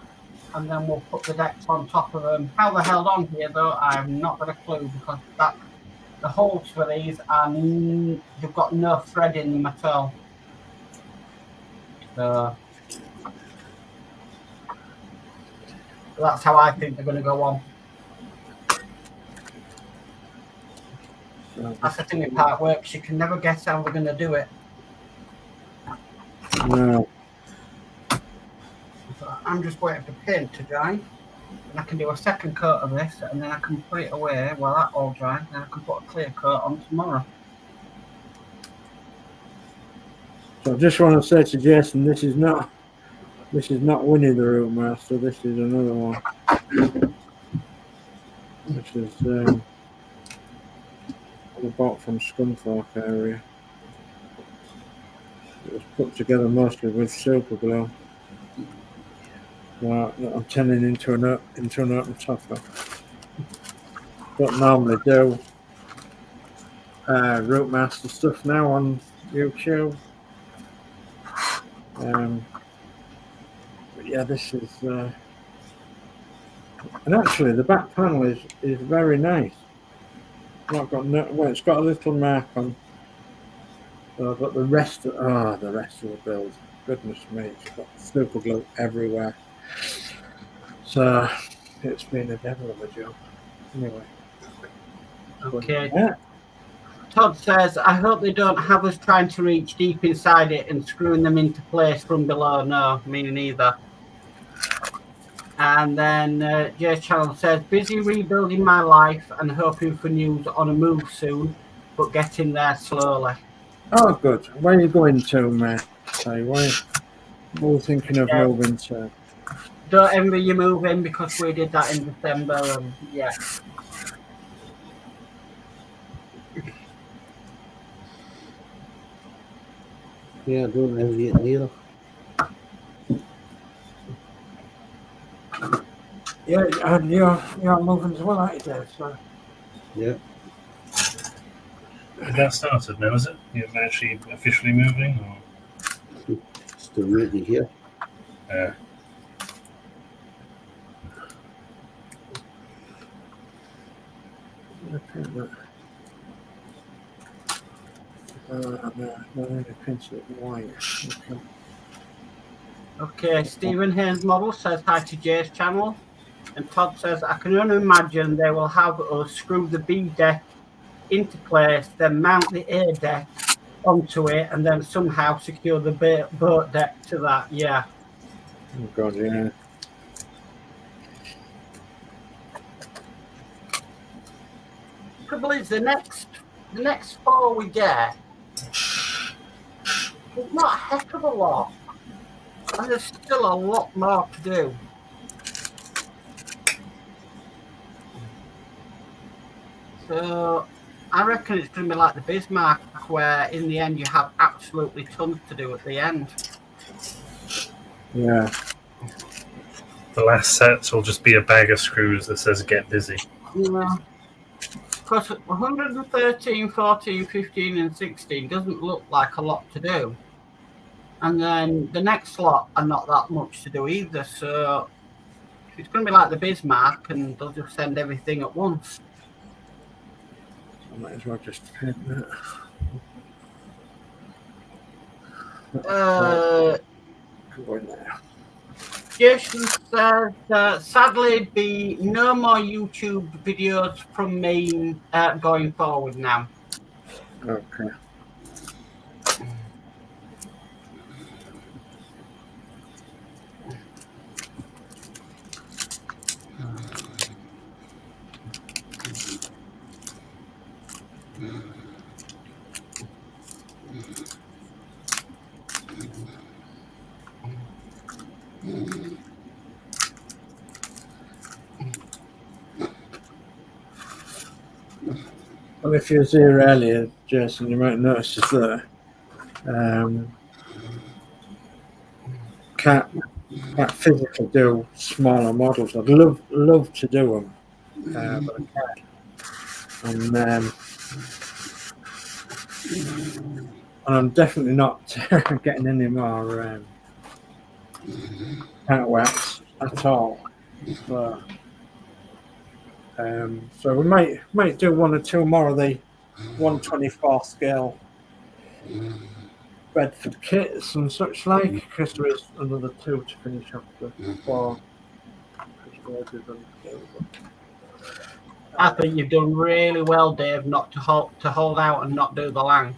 and then we'll put the decks on top of them. How they're held on here, though, I've not got a clue, because the holes for these are they've got no thread in them at all. So that's how I think they're going to go on. That's the thing with Partworks, you can never guess how they're going to do it. No. So I'm just waiting for paint to dry, and I can do a second coat of this, and then I can put it away while that all dries, and then I can put a clear coat on tomorrow. So I just want to say to Jason, this is not winning the Route Master, this is another one. which is I bought from Scunthorpe area. It was put together mostly with super glue. I'm turning into an open topper. Don't normally do Root Master stuff now on YouTube. But yeah, this is and actually the back panel is very nice. Not got well, it's got a little mark on. So I've got the rest of the build. Goodness me, it's got super glue everywhere. So it's been a devil of a job. Anyway. Okay. Yeah. Todd says, I hope they don't have us trying to reach deep inside it and screwing them into place from below. No, me neither. And then Jay's channel says, busy rebuilding my life and hoping for news on a move soon, but getting there slowly. Oh, good. Where are you going to, mate? Say, where are you thinking of moving to? Don't envy you moving because we did that in December. And yeah. Yeah, I don't envy it neither. Yeah, and you're moving as well, aren't you, Dave? So. Yeah. That started now, is it? You're actually officially moving? Or? Still really here. Yeah. Okay, Stephen Haynes Model says hi to Jay's channel. And Todd says, I can only imagine they will have us screw the B deck into place, then mount the A deck onto it, and then somehow secure the boat deck to that. Yeah. Oh, God, yeah. Trouble is, the next fall we get, there's not a heck of a lot. And there's still a lot more to do. So I reckon it's going to be like the Bismarck, where in the end you have absolutely tons to do at the end. Yeah. The last set will just be a bag of screws that says get busy. Yeah. Because 113, 14, 15 and 16 doesn't look like a lot to do. And then the next lot are not that much to do either. So it's going to be like the Bismarck and they'll just send everything at once. I might as well just paint that. I'm going there. Jason says, sadly, be no more YouTube videos from me going forward now. Okay. Well, if you was here earlier, Jason, you might notice that can't physically do smaller models. I'd love to do them, but I can't. And I'm definitely not getting any more Partworks at all. So we might do one or two more of the 124 scale Bedford kits and such like, because there is another two to finish off the four. I think you've done really well, Dave, not to hold out and not do the Lank.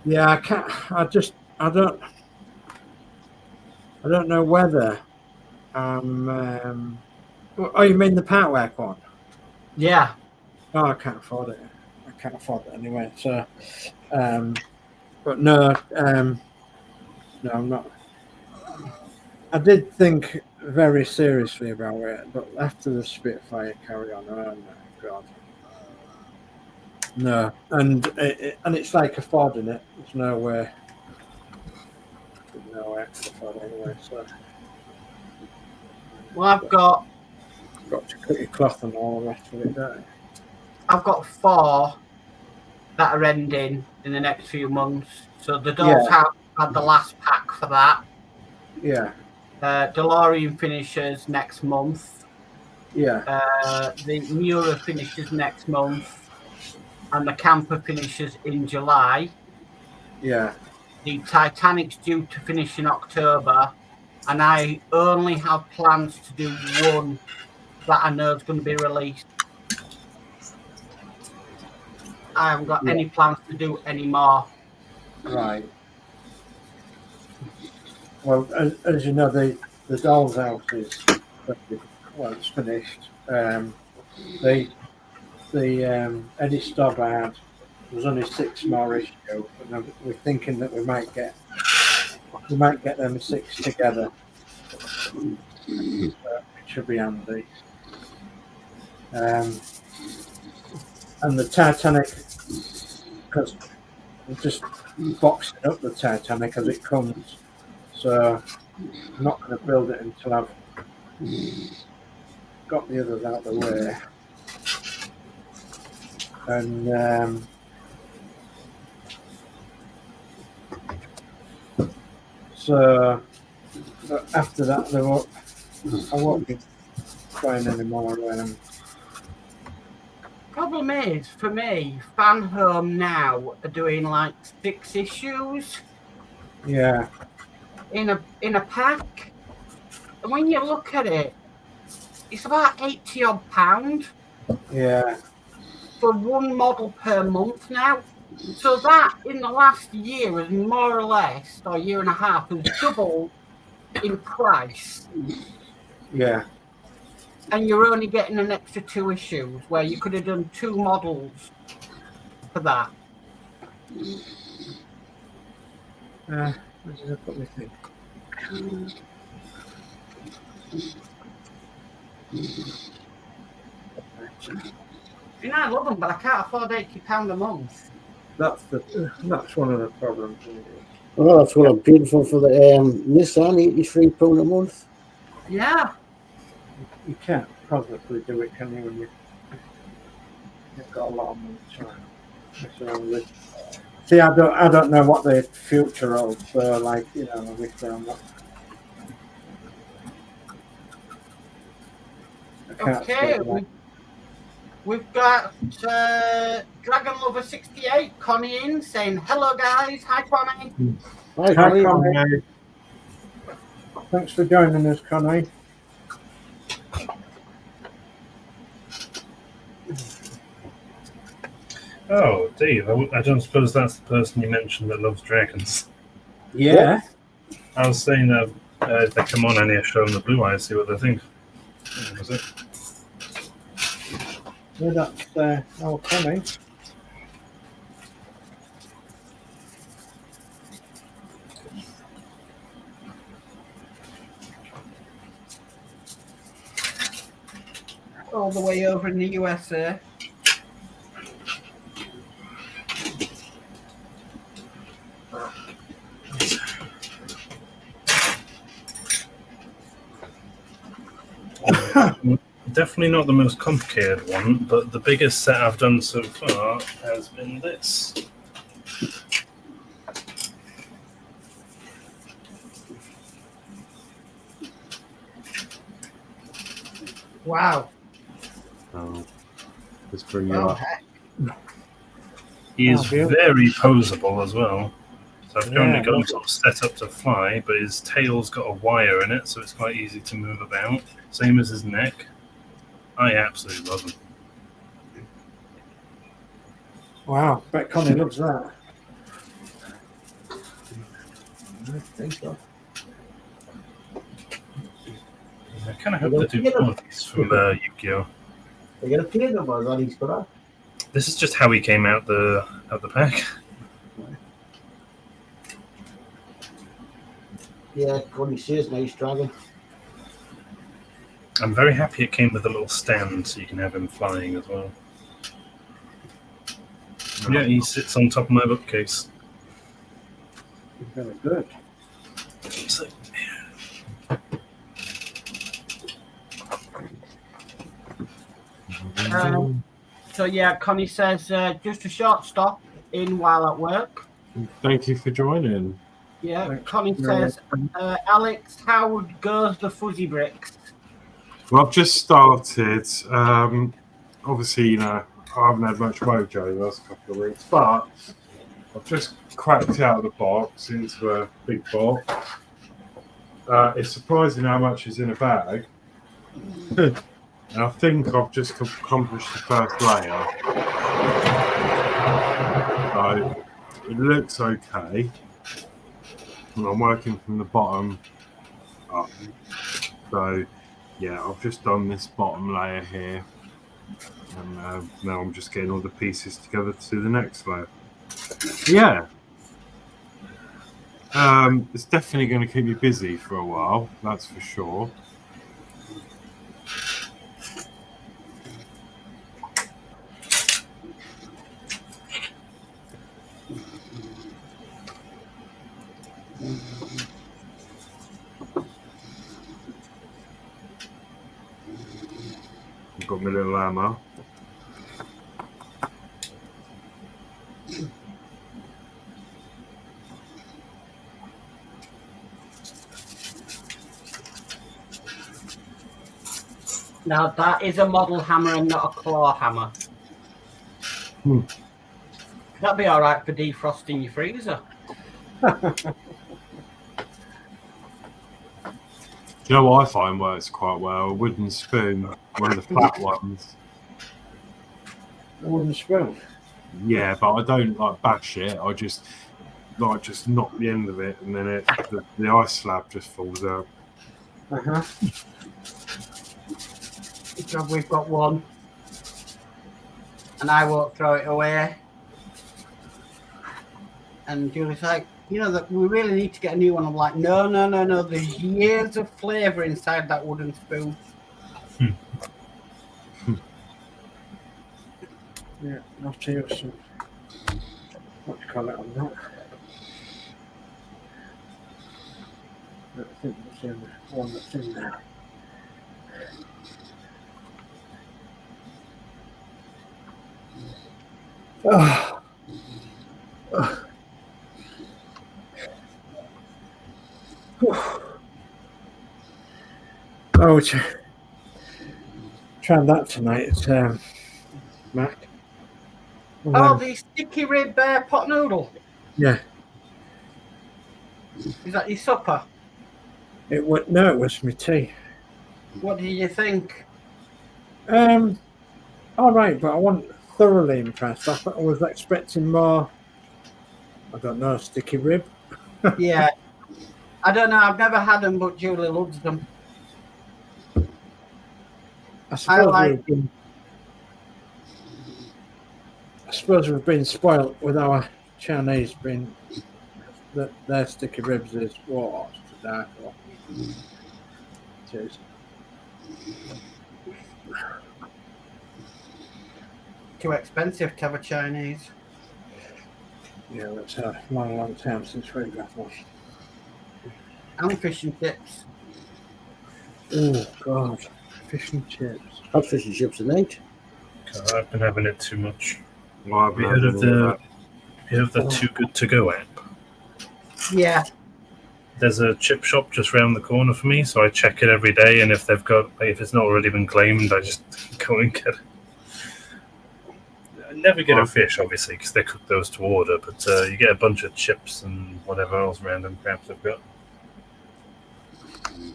Yeah, I can't. I don't know whether. Oh, you mean the Partwork one? Yeah. Oh, I can't afford it. I can't afford it anyway. So, but no, no, I'm not. I did think very seriously about it, but after the Spitfire carry on, oh my God. No, and it's like affording it. There's no way. No way to afford it anyway. So Well, I've got to cut your cloth and all the rest of it, don't you? I've got 4 that are ending in the next few months. So the Dolls have had the last pack for that. Yeah. DeLorean finishes next month. Yeah. The Mura finishes next month. And the Camper finishes in July. Yeah. The Titanic's due to finish in October. And I only have plans to do one that I know is going to be released. I haven't got any plans to do any more. Right. Well, as you know, the Doll's House is it's finished. The Eddie Stobbard, there's only 6 more issues, and we're thinking that we might get them 6 together. It should be handy. And the Titanic, because we're just boxing up the Titanic as it comes. So I'm not going to build it until I've got the others out of the way. And so after that, I won't be buying any more. Problem is, for me, Fan Home now are doing like 6 issues. Yeah. In a pack, and when you look at it, it's about £80 odd. Yeah. For 1 model per month now. So that in the last year has more or less, or year and a half, has doubled in price. Yeah. And you're only getting an extra 2 issues where you could have done 2 models for that. Where did I put my thing? I love them, but I can't afford £80 a month. That's one of the problems. Oh, that's what I'm beautiful for the Nissan, £83 a month. Yeah. You can't possibly do it, can you? When you've got a lot of money. See, I don't know what the future holds. So, like, obviously, I'm not. Okay, we've got Dragon Lover 68, Connie in, saying hello guys. Hi Connie. Hi Connie. Thanks for joining us, Connie. Oh, Dave, I don't suppose that's the person you mentioned that loves dragons. Yeah. I was saying that if they come on any show them the blue eyes, see what they think. What was it? Yeah, that's our Connie. All the way over in the USA. Definitely not the most complicated one, but the biggest set I've done so far has been this. Wow. Oh, just bring you up. He is very poseable as well. So I've only got him sort of set up to fly, but his tail's got a wire in it, so it's quite easy to move about. Same as his neck. I absolutely love him. Wow, bet Connie loves that. I think so. I kind of hope they do more of these from Yu-Gi-Oh! They get a play number on each for This is just how he came out the pack. Yeah, Connie says nice dragon. I'm very happy it came with a little stand so you can have him flying as well. Yeah, he sits on top of my bookcase. Very good. So, So yeah, Connie says just a short stop in while at work. Thank you for joining. Yeah, Thanks. Connie says, Alex, how goes the fuzzy bricks? Well, I've just started. Obviously, you know, I haven't had much mojo the last couple of weeks, but I've just cracked it out of the box into a big box. It's surprising how much is in a bag. And I think I've just accomplished the first layer. So it looks okay. And I'm working from the bottom up. So yeah, I've just done this bottom layer here. And now I'm just getting all the pieces together to do the next layer. Yeah. It's definitely going to keep me busy for a while, that's for sure. I've got my little hammer. Now that is a model hammer and not a claw hammer. That'd be all right for defrosting your freezer. Do you know what I find works quite well? A wooden spoon, one of the flat ones. A wooden spoon. Yeah, but I don't like bash it. I just knock the end of it, and then the ice slab just falls out. Good job we've got one. And I won't throw it away. And Julie's like, you know, that we really need to get a new one. I'm like, no. There's years of flavour inside that wooden spoon. Yeah, I'll tell you some. What do you call it on that? I think that's the one that's in there. Oh. Oh, trying that tonight. It's Mac. Oh, the sticky rib pot noodle. Yeah. Is that your supper? It was my tea. What did you think? All right, but I wasn't thoroughly impressed. I was expecting more. I don't know, sticky rib. Yeah. I don't know. I've never had them, but Julie loves them. I suppose we've been spoilt with our Chinese being that their sticky ribs is what to die for. It is. Too expensive to have a Chinese. Yeah, that's a long time since we've got one. And fish and chips. Oh God, fish and chips. Had fish and chips tonight. I've been having it too much. Well, I've Have you heard of the Too Good To Go app? Yeah. There's a chip shop just round the corner for me, so I check it every day, and if it's not already been claimed, I just go and get it. I never get a fish, obviously, because they cook those to order, but you get a bunch of chips and whatever else random crap they've got.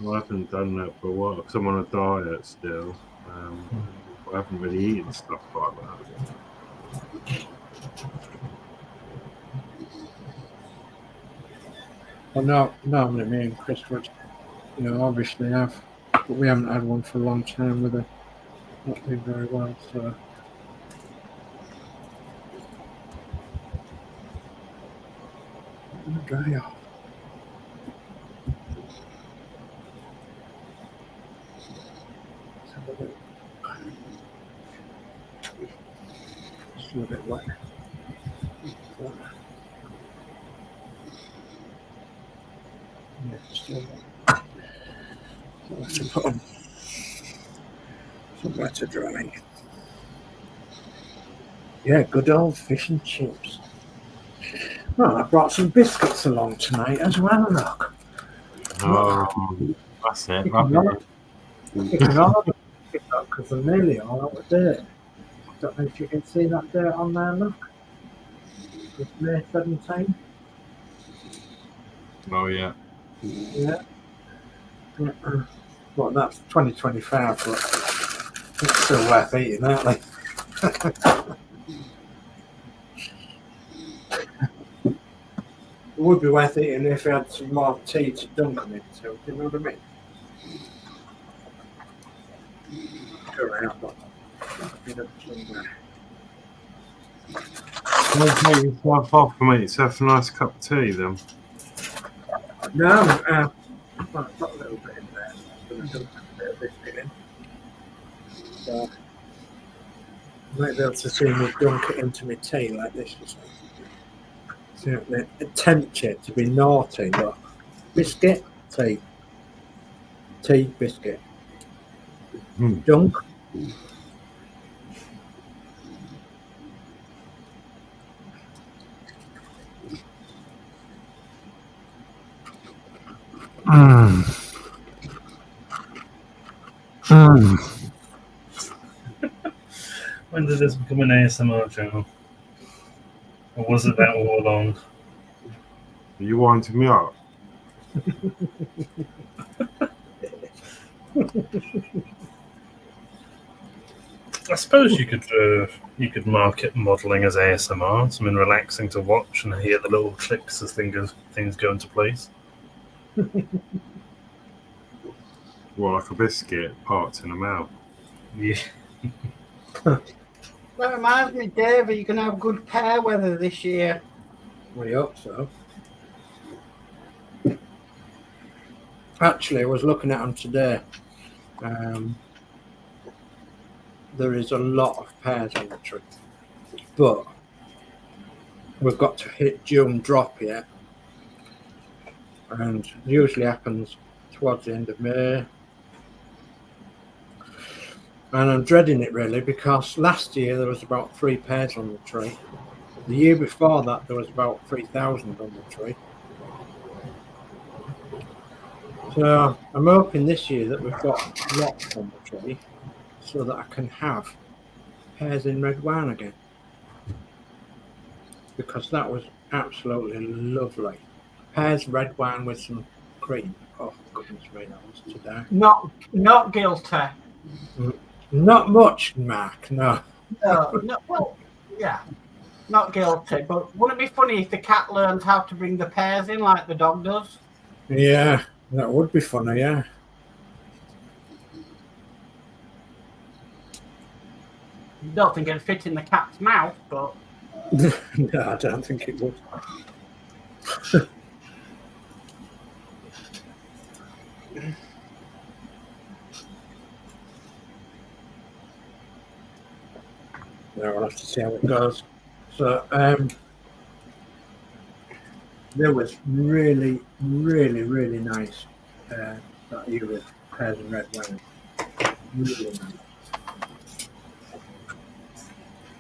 Well, I haven't done that for a while because I'm on a diet still. I haven't really eaten stuff like that. Well, no, normally me and Chris would, obviously have, but we haven't had one for a long time with it. Not doing very well, so. Dry off. It's a little bit wet. Yeah, still wet. So I have to put on somewhere to dry. Yeah, good old fish and chips. Well, I brought some biscuits along tonight as well, look. That's it. You can order because I'm nearly all out of dirt. Don't know if you can see that dirt on there, look. It's May 17. Oh, yeah. Yeah. Well, that's 2025, but it's still worth eating, aren't they? It would be worth eating if you had some more tea to dunk them into, do you know what I mean? Go around, but Don't take yourself off and make yourself a nice cup of tea then. no, well, I've got a little bit in there. I'm going to dunk a bit of biscuit in. So, I might be able to see me dunk it into my tea like this or something. So, tempt you to be naughty, look. Biscuit, tea. Tea, biscuit. Dunk. When did this become an ASMR channel? Or was it that all along? Are you winding me up? I suppose you could market modelling as ASMR, something relaxing to watch and hear the little clicks as things go into place. Well, like a biscuit, parts in a mouth. Yeah. That reminds me, Dave, are you going to have good pear weather this year? We hope so. Actually, I was looking at them today. There is a lot of pears on the tree, but we've got to hit June drop yet, and it usually happens towards the end of May. And I'm dreading it really because last year there was about 3 pears on the tree. The year before that there was about 3,000 on the tree. So I'm hoping this year that we've got lots on the tree so that I can have pears in red wine again. Because that was absolutely lovely. Pears, red wine with some cream. Oh goodness me, that was to die. Not guilty. Not much, Mark, no. No, well, yeah, not guilty. But wouldn't it be funny if the cat learned how to bring the pears in like the dog does? Yeah, that would be funny, yeah. Don't think it'd fit in the cat's mouth, but No, I don't think it would. No, we'll have to see how it goes. So, there was really, really, really nice that year with pears and red wine. Really nice.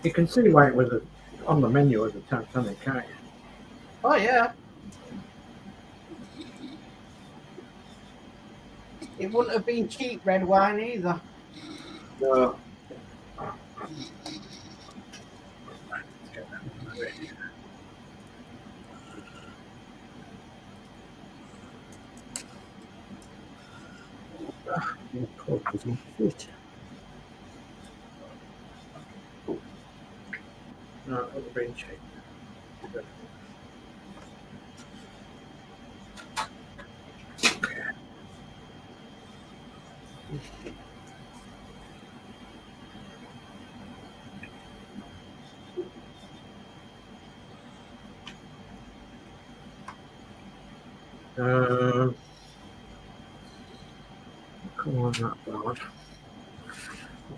You can see why it was on the menu as a Titanic, can't you? oh yeah, it wouldn't have been cheap red wine either. No. No, it would have been cheap. Come on, that board.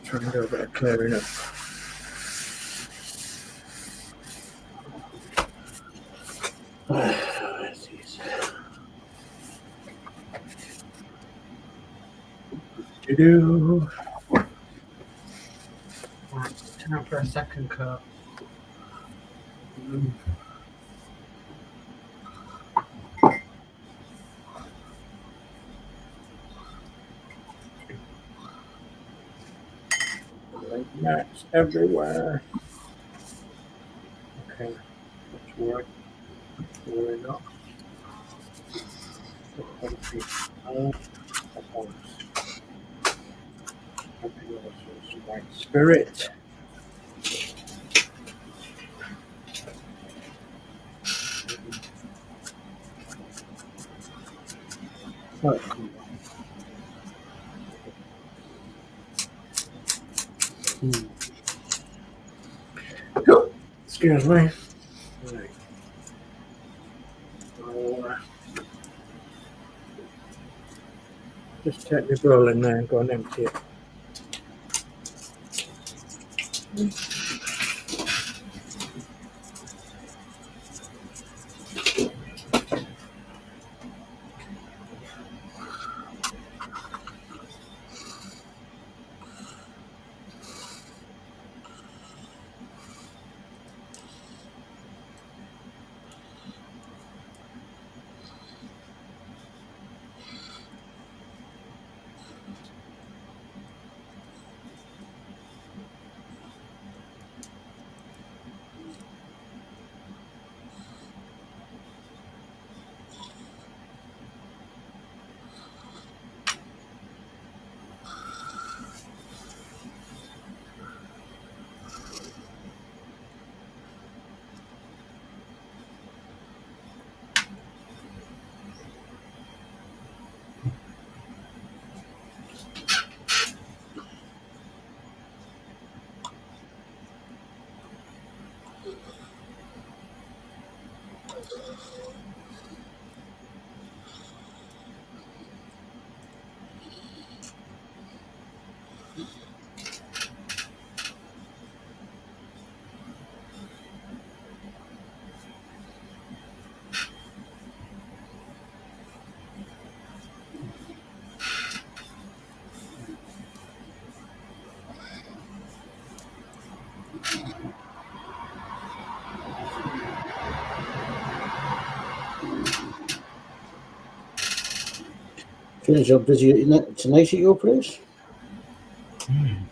Try and do a bit of clearing up. Do. Right, time for a second coat. Mats everywhere. Okay, that's work. We're not. White spirit. Excuse me. Right. I'll, just take the bowl in there and go and empty it. Finish up busy tonight at your place? I'm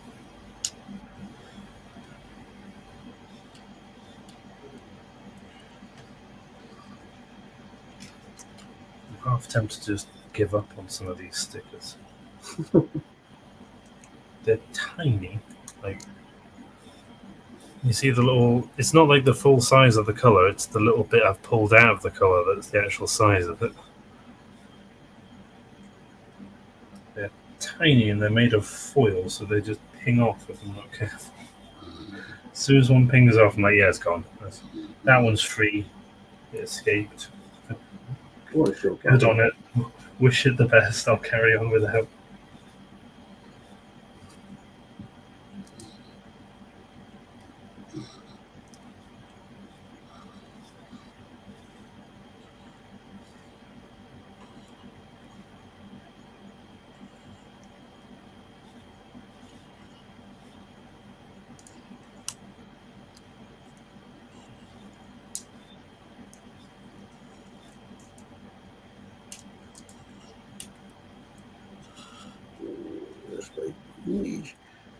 half tempted to just give up on some of these stickers. They're tiny. Like, you see the little, it's not like the full size of the colour, it's the little bit I've pulled out of the colour that's the actual size of it. They're tiny and they're made of foil, so they just ping off if I'm not careful. As soon as one pings off, I'm like, yeah, it's gone. That one's free. It escaped. Good on it. Wish it the best. I'll carry on without.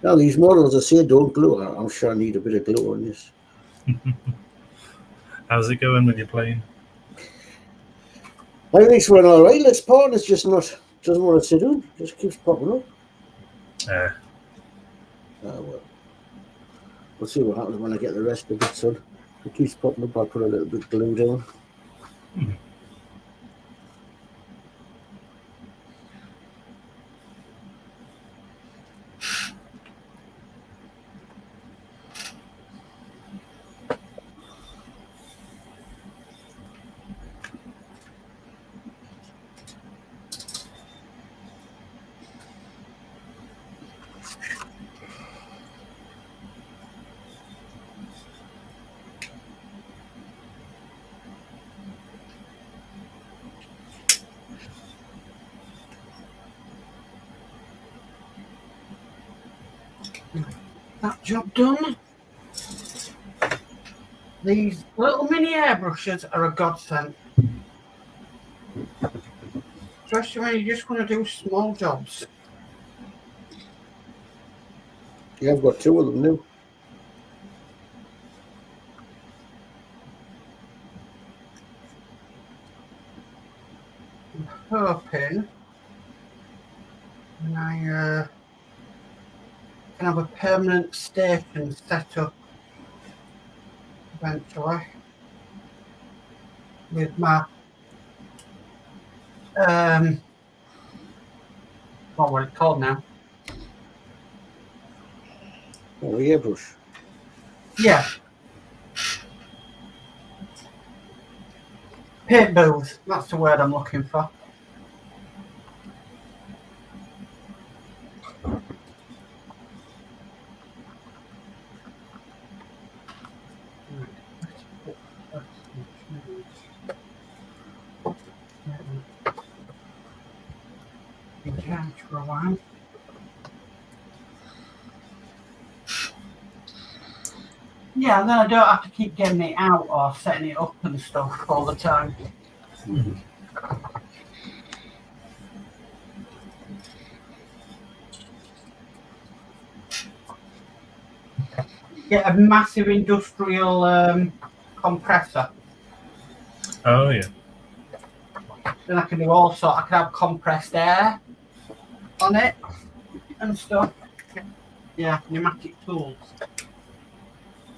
Now these models I say don't glue. I'm sure I need a bit of glue on this. How's it going with your plane? I think it's run all right. Let's part. It's just not doesn't want to sit down. Just keeps popping up. Yeah. Well, we'll see what happens when I get the rest of it done. It keeps popping up. I'll put a little bit of glue down. That job done. These little mini airbrushes are a godsend. Especially when you just want to do small jobs. Yeah, I've got 2 of them now. I'm hoping when I can have a permanent station set up eventually with my what was it called now? Oh, the airbrush. Yeah. Paint booth, that's the word I'm looking for. In charge for a while. Yeah, and then I don't have to keep getting it out or setting it up and stuff all the time. Get a massive industrial compressor. Oh yeah. Then I can do all sorts. I can have compressed air on it and stuff. Yeah, pneumatic tools.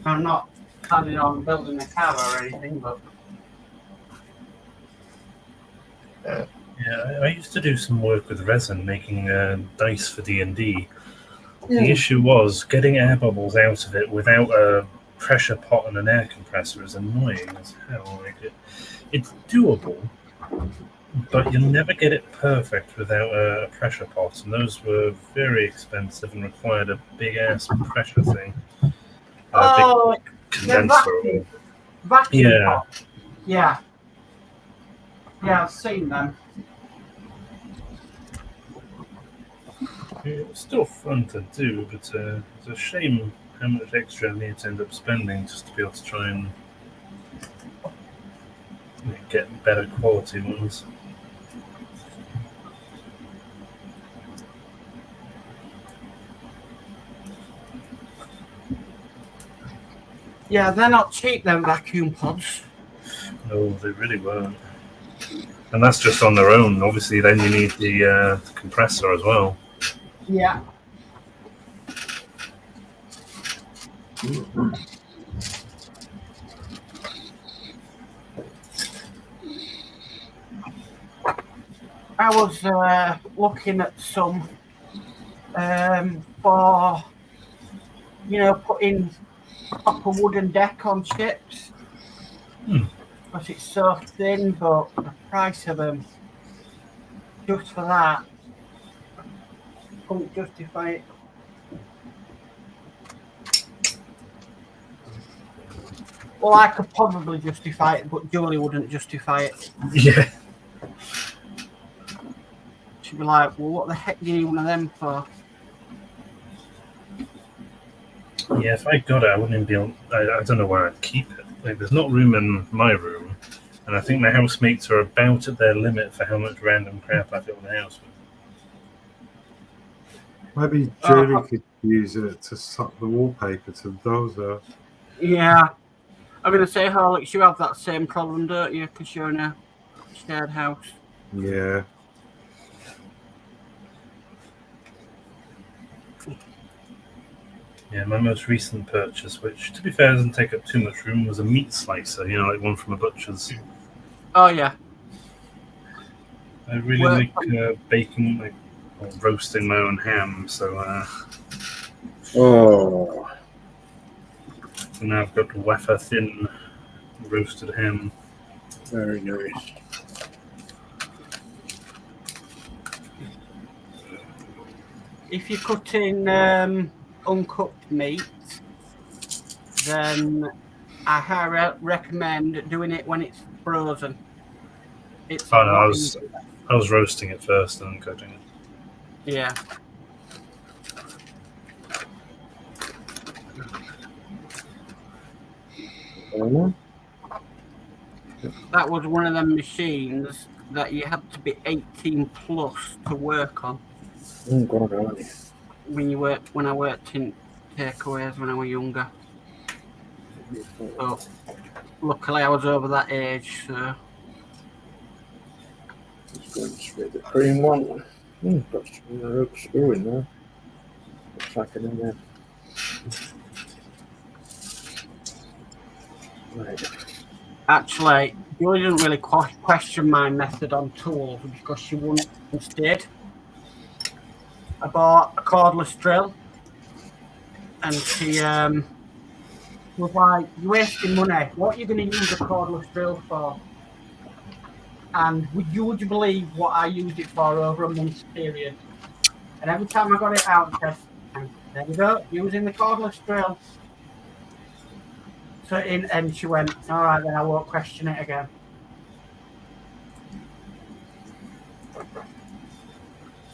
I'm not planning on building a car or anything, but Yeah, I used to do some work with resin, making dice for D&D. The issue was getting air bubbles out of it without a pressure pot and an air compressor is annoying as hell. Like it's doable, but you'll never get it perfect without a pressure pot, and those were very expensive and required a big ass pressure thing. oh, Big condenser. vacuum Yeah. pot. Yeah, I've seen them. It's still fun to do, but it's a shame how much extra I need to end up spending just to be able to try and get better quality ones. Yeah, they're not cheap, them vacuum pods. No, they really weren't. And that's just on their own. Obviously, then you need the compressor as well. Yeah. I was looking at some for, putting proper wooden deck on ships. Because it's so thin, but the price of them, just for that, couldn't justify it. Well, I could probably justify it, but Julie wouldn't justify it. Yeah. She'd be like, well, what the heck do you need one of them for? Yeah, if I got it, I wouldn't even be able... I don't know where I'd keep it. Like, there's not room in my room, and I think my housemates are about at their limit for how much random crap I fill the house with. Maybe Julie could use it to suck the wallpaper to the dozer. Yeah. I'm going to say, Horlixs, you have that same problem, don't you? Because you're in a shared house. Yeah. Yeah, my most recent purchase, which, to be fair, doesn't take up too much room, was a meat slicer, like one from a butcher's. Oh, yeah. I really like baking, or roasting my own ham, so now I've got wafer thin roasted ham. Very nice. If you're cutting uncooked meat, then I highly recommend doing it when it's frozen. It's Oh no, I was roasting it first and then cutting it. Yeah. know. That was one of them machines that you had to be 18 plus to work on. Oh God, aye. When I worked in takeaways when I was younger. So luckily I was over that age. So Just going straight the cream one. Got some rope screw in there. Looks like it in there. Right. actually, Julie didn't really question my method on tools because she once did. I bought a cordless drill, and she was like, "You're wasting money. What are you going to use a cordless drill for?" And would you believe what I used it for over a month's period? And every time I got it out, I said, "There we go, using the cordless drill." So and she went, "All right, then I won't question it again."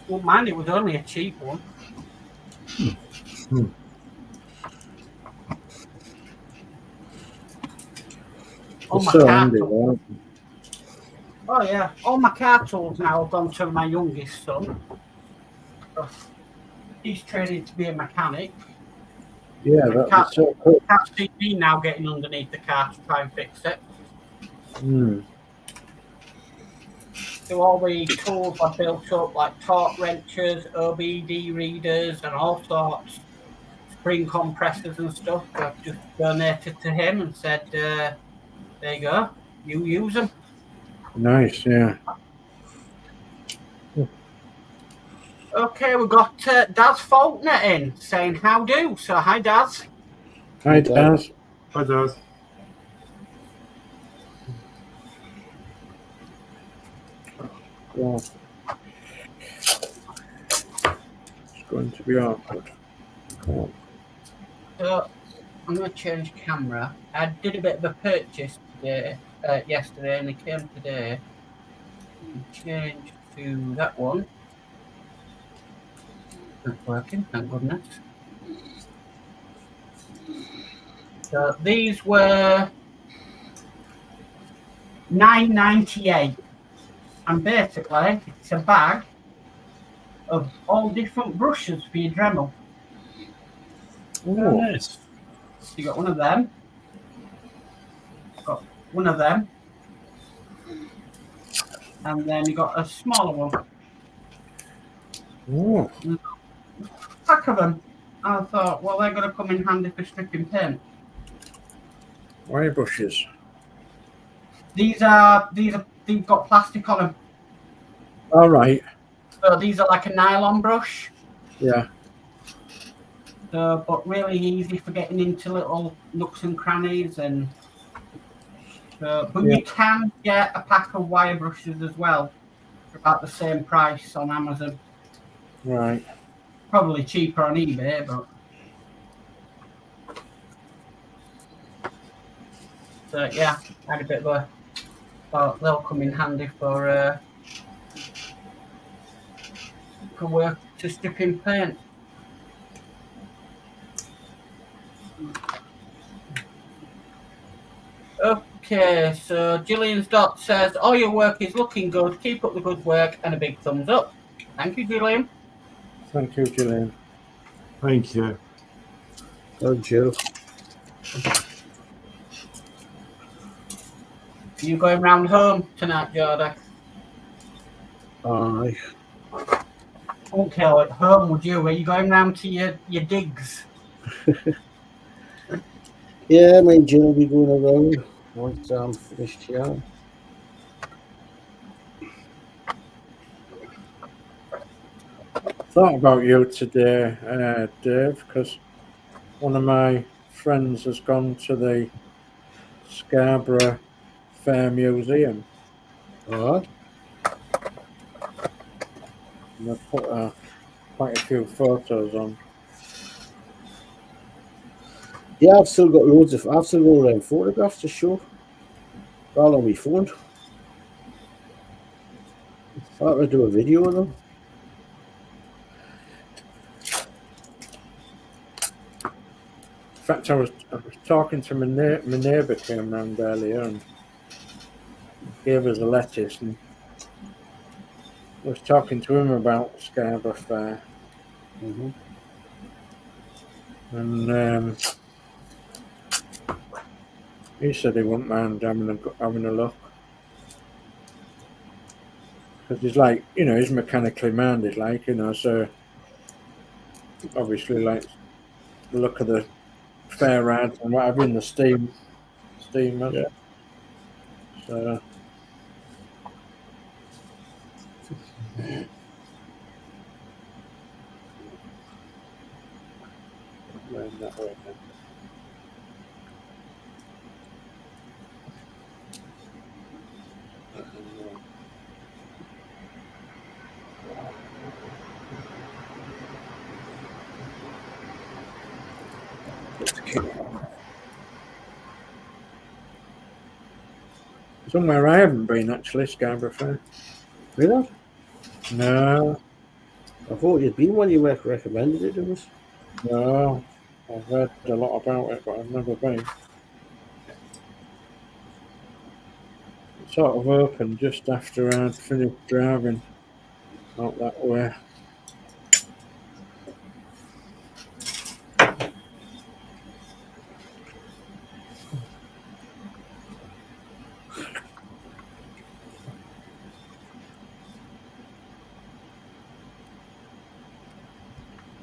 Well, mind, it was only a cheap one. All my car tools. Oh yeah, all my car tools now have gone to my youngest son. He's training to be a mechanic. Yeah, that's so cool. Can't see me now getting underneath the car to try and fix it. So all the tools I built up, like torque wrenches, OBD readers, and all sorts, spring compressors and stuff, I've just donated to him and said, "There you go, you use them." Nice, yeah. Okay, we've got Daz Faulkner in saying how do. So hi, Daz. Hi, Daz. Hi, Daz. Yeah. It's going to be awkward. Oh. So I'm going to change camera. I did a bit of a purchase today, yesterday, and it came today. Change to that one. Not working, thank goodness. So these were $9.98, and basically it's a bag of all different brushes for your Dremel. Oh, nice. So you got one of them. Got one of them. And then you got a smaller one. Oh. Pack of them. I thought, well, they're going to come in handy for stripping paint. Wire brushes. These got plastic on them. All right. So these are like a nylon brush. Yeah. So, but really easy for getting into little nooks and crannies, and but you can get a pack of wire brushes as well for about the same price on Amazon. Right. Probably cheaper on eBay, but so yeah, I had a bit of a thought they'll come in handy for work to stripping paint. Okay, so Gillian Dotz says, "All your work is looking good. Keep up the good work," and a big thumbs up. Thank you, Gillian. Thank you, Gillian. Thank you. Oh, Jill. Are you going round home tonight, Geordie? Aye. Okay, at home would you? Are you going round to your digs? Yeah, me and Jill will be going around once I'm finished here. Thought about you today, Dave, because one of my friends has gone to the Scarborough Fair Museum. Alright. And I put quite a few photos on. Yeah, I've still got all them photographs to show. All on my phone. I thought I'd do a video of them. In fact, I was talking to my neighbour came round earlier and gave us a lettuce, and I was talking to him about Scarborough Fair. Mm-hmm. And he said he wouldn't mind having a look. Because he's like, you know, he's mechanically minded, like, you know, so obviously like the look of the fair ads and whatever in the steam. Yeah. So that way then. Somewhere I haven't been actually, Scarborough Fair. Really? No, I thought you'd been when you recommended it to us. no. I've heard a lot about it, but I've never been. It sort of opened just after I'd finished driving out that way.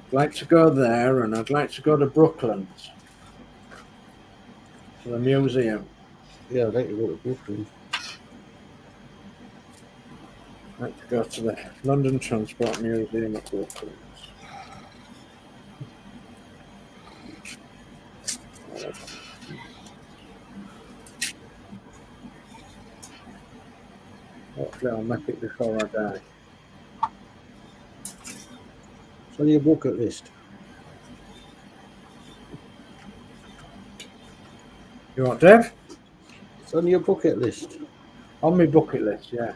I'd like to go there, and I'd like to go to Brooklands, to the museum. Yeah, I'd like to go to Brooklyn. I'd like to go to the London Transport Museum at Brooklands. Hopefully I'll make it before I die. It's on your bucket list. You want, Dave? It's on your bucket list. On my bucket list, yeah.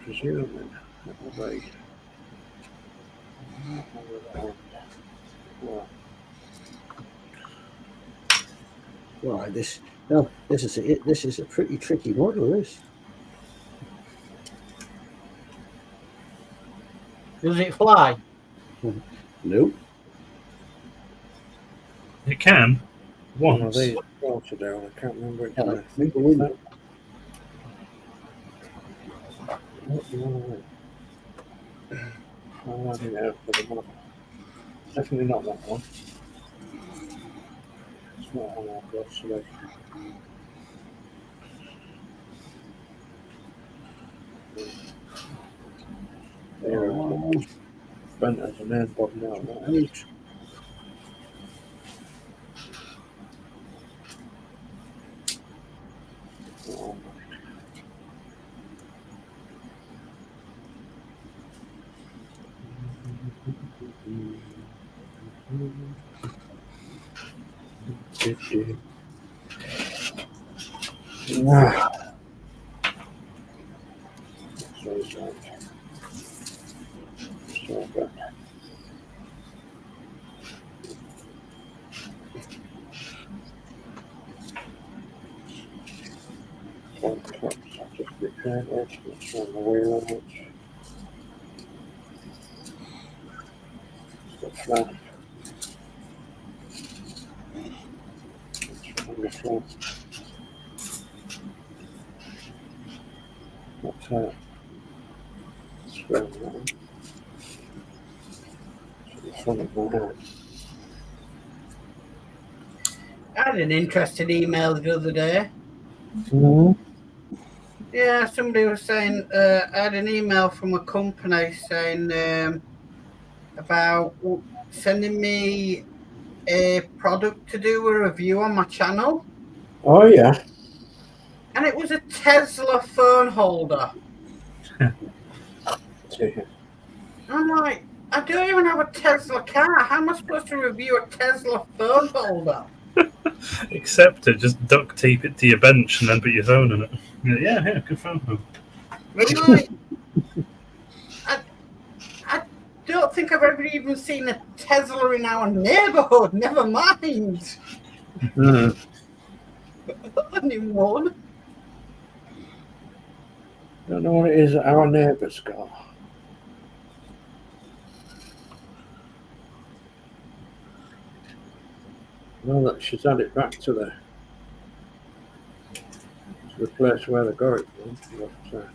Presuming that will be. Right, this is a pretty tricky model, this. Does it fly? Nope. It can. One of Once. these water down, I can't remember it. Yeah, I think the window. it's that. What do you want to do? I'll have it out for the model. Definitely not that one. It's not on our gloves today. There it is. Bent as an air bob now. Right? Oh. Flat. What's that? Square that. The front of my hand. I had an interesting email the other day. Mm-hmm. Yeah, somebody was saying, I had an email from a company saying about sending me a product to do a review on my channel. Oh, yeah. And it was a Tesla phone holder. I'm like, I don't even have a Tesla car. How am I supposed to review a Tesla phone holder? Accept it. Just duct tape it to your bench and then put your phone in it. Yeah, good phone. Really? I don't think I've ever even seen a Tesla in our neighbourhood. Never mind. Only one. Don't know what it is that our neighbours got. No, that she's had it back to the place where they got it from. But,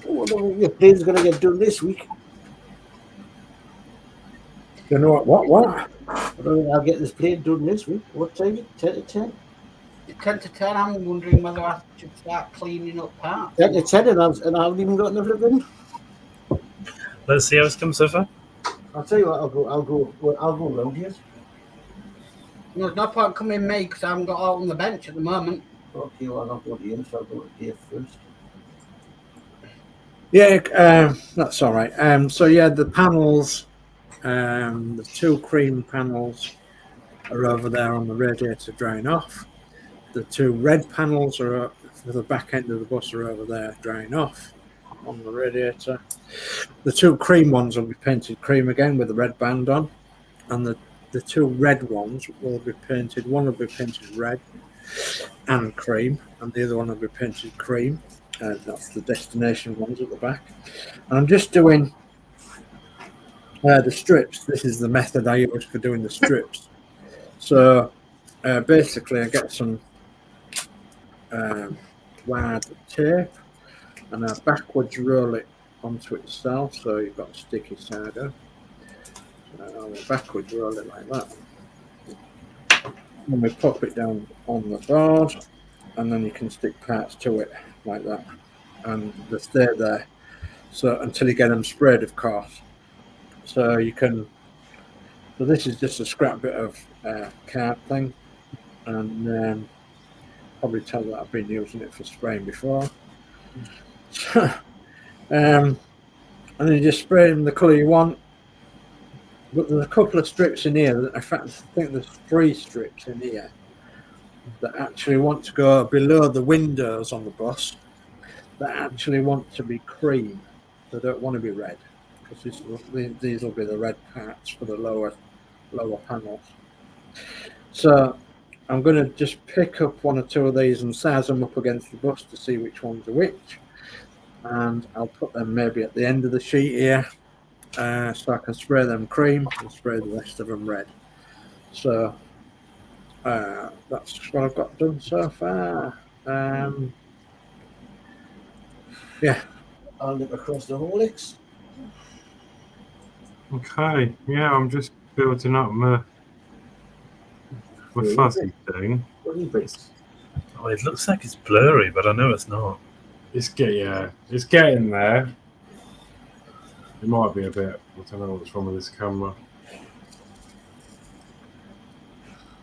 I wonder what your plane's going to get done this week. you know what? I don't think I'll get this plane done this week. What time is it? 10 to 10? 10 to 10, I'm wondering whether I should start cleaning up parts. 10 to 10 and I haven't even got enough of them. Let's see how it's come so far. I'll tell you what, I'll go round here. There's no point coming me because I haven't got out on the bench at the moment. Okay, well, I'll go to Ian, so I'll go to Dave first. Yeah, that's all right. So yeah, the panels, the 2 cream panels are over there on the radiator drying off. The 2 red panels are for the back end of the bus are over there drying off on the radiator. The 2 cream ones will be painted cream again with the red band on, and the 2 red ones will be painted. One will be painted red and cream, and the other one will be painted cream. That's the destination ones at the back. And I'm just doing the strips. This is the method I use for doing the strips. So basically I get some wide tape and I backwards roll it onto itself, so you've got a sticky side up. So I'll backwards roll it like that. And we pop it down on the board, and then you can stick parts to it like that, and they stay there. So until you get them sprayed, of course. So you can. So this is just a scrap bit of card thing, and probably tell that I've been using it for spraying before. And then you just spray them the colour you want. But there's a couple of strips in here. In fact, I think there's 3 strips in here that actually want to go below the windows on the bus. That actually want to be cream. They don't want to be red, because these will be the red parts for the lower panels. So I'm going to just pick up 1 or 2 of these and size them up against the bus to see which ones are which. And I'll put them maybe at the end of the sheet here, so I can spray them cream and spray the rest of them red. So that's what I've got done so far. Yeah, I'll nip across the Horlixs. Okay, yeah, I'm just building up my fuzzy thing. What do you think? Oh, it looks like it's blurry, but I know it's not. It's getting there. It might be a bit. I don't know what's wrong with this camera.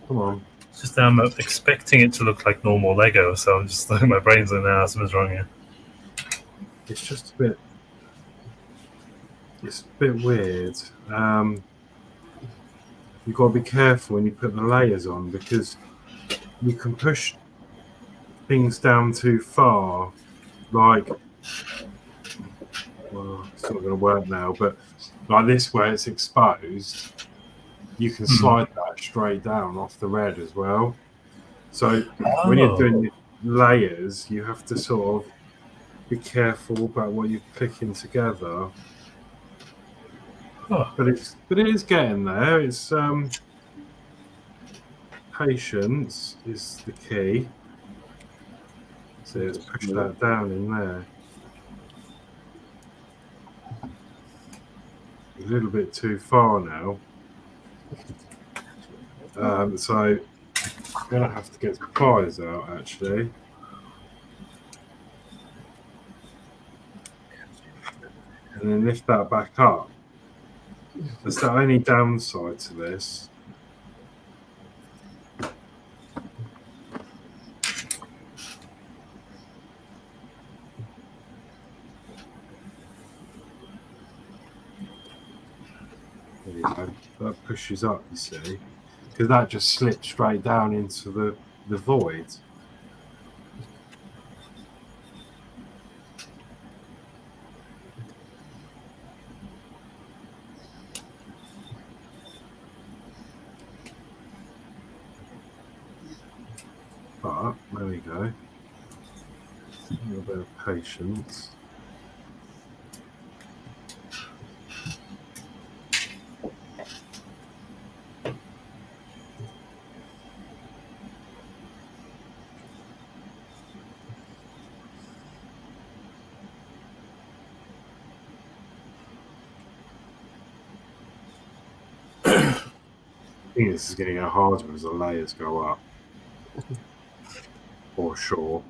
Come on. It's just that I'm expecting it to look like normal Lego, so I'm just like, my brain's like, nah, something's wrong here. It's just a bit. It's a bit weird. You've got to be careful when you put the layers on, because you can push things down too far. Like, well, it's not going to work now, but like this, where it's exposed, you can slide that straight down off the red as well. So when you're doing your layers, you have to sort of be careful about what you're clicking together. But it is getting there. It's patience is the key. So let's push that down in there. A little bit too far now. So I'm gonna have to get some pliers out actually. And then lift that back up. That's the only downside to this. There you go. That pushes up, you see. because that just slips straight down into the void. But there we go. A little bit of patience. I think this is going to get harder as the layers go up. For sure.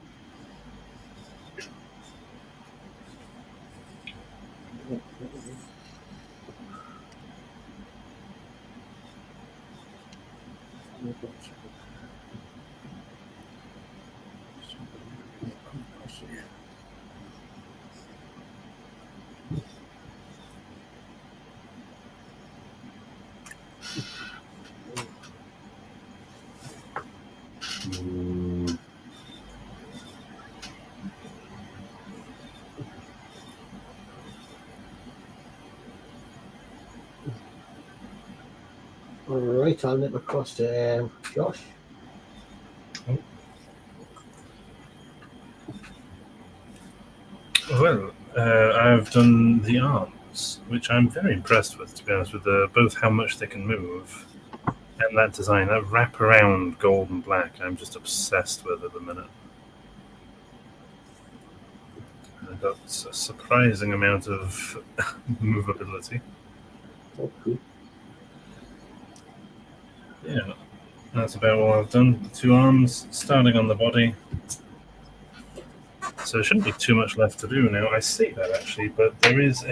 All right, I'll nip across to Josh. Well, I've done the arms, which I'm very impressed with, to be honest, with both how much they can move and that design, that wraparound gold and black. I'm just obsessed with at the minute. I've got a surprising amount of movability. Okay. Yeah, that's about all I've done. The 2 arms, starting on the body. So there shouldn't be too much left to do now. I say that actually, but there is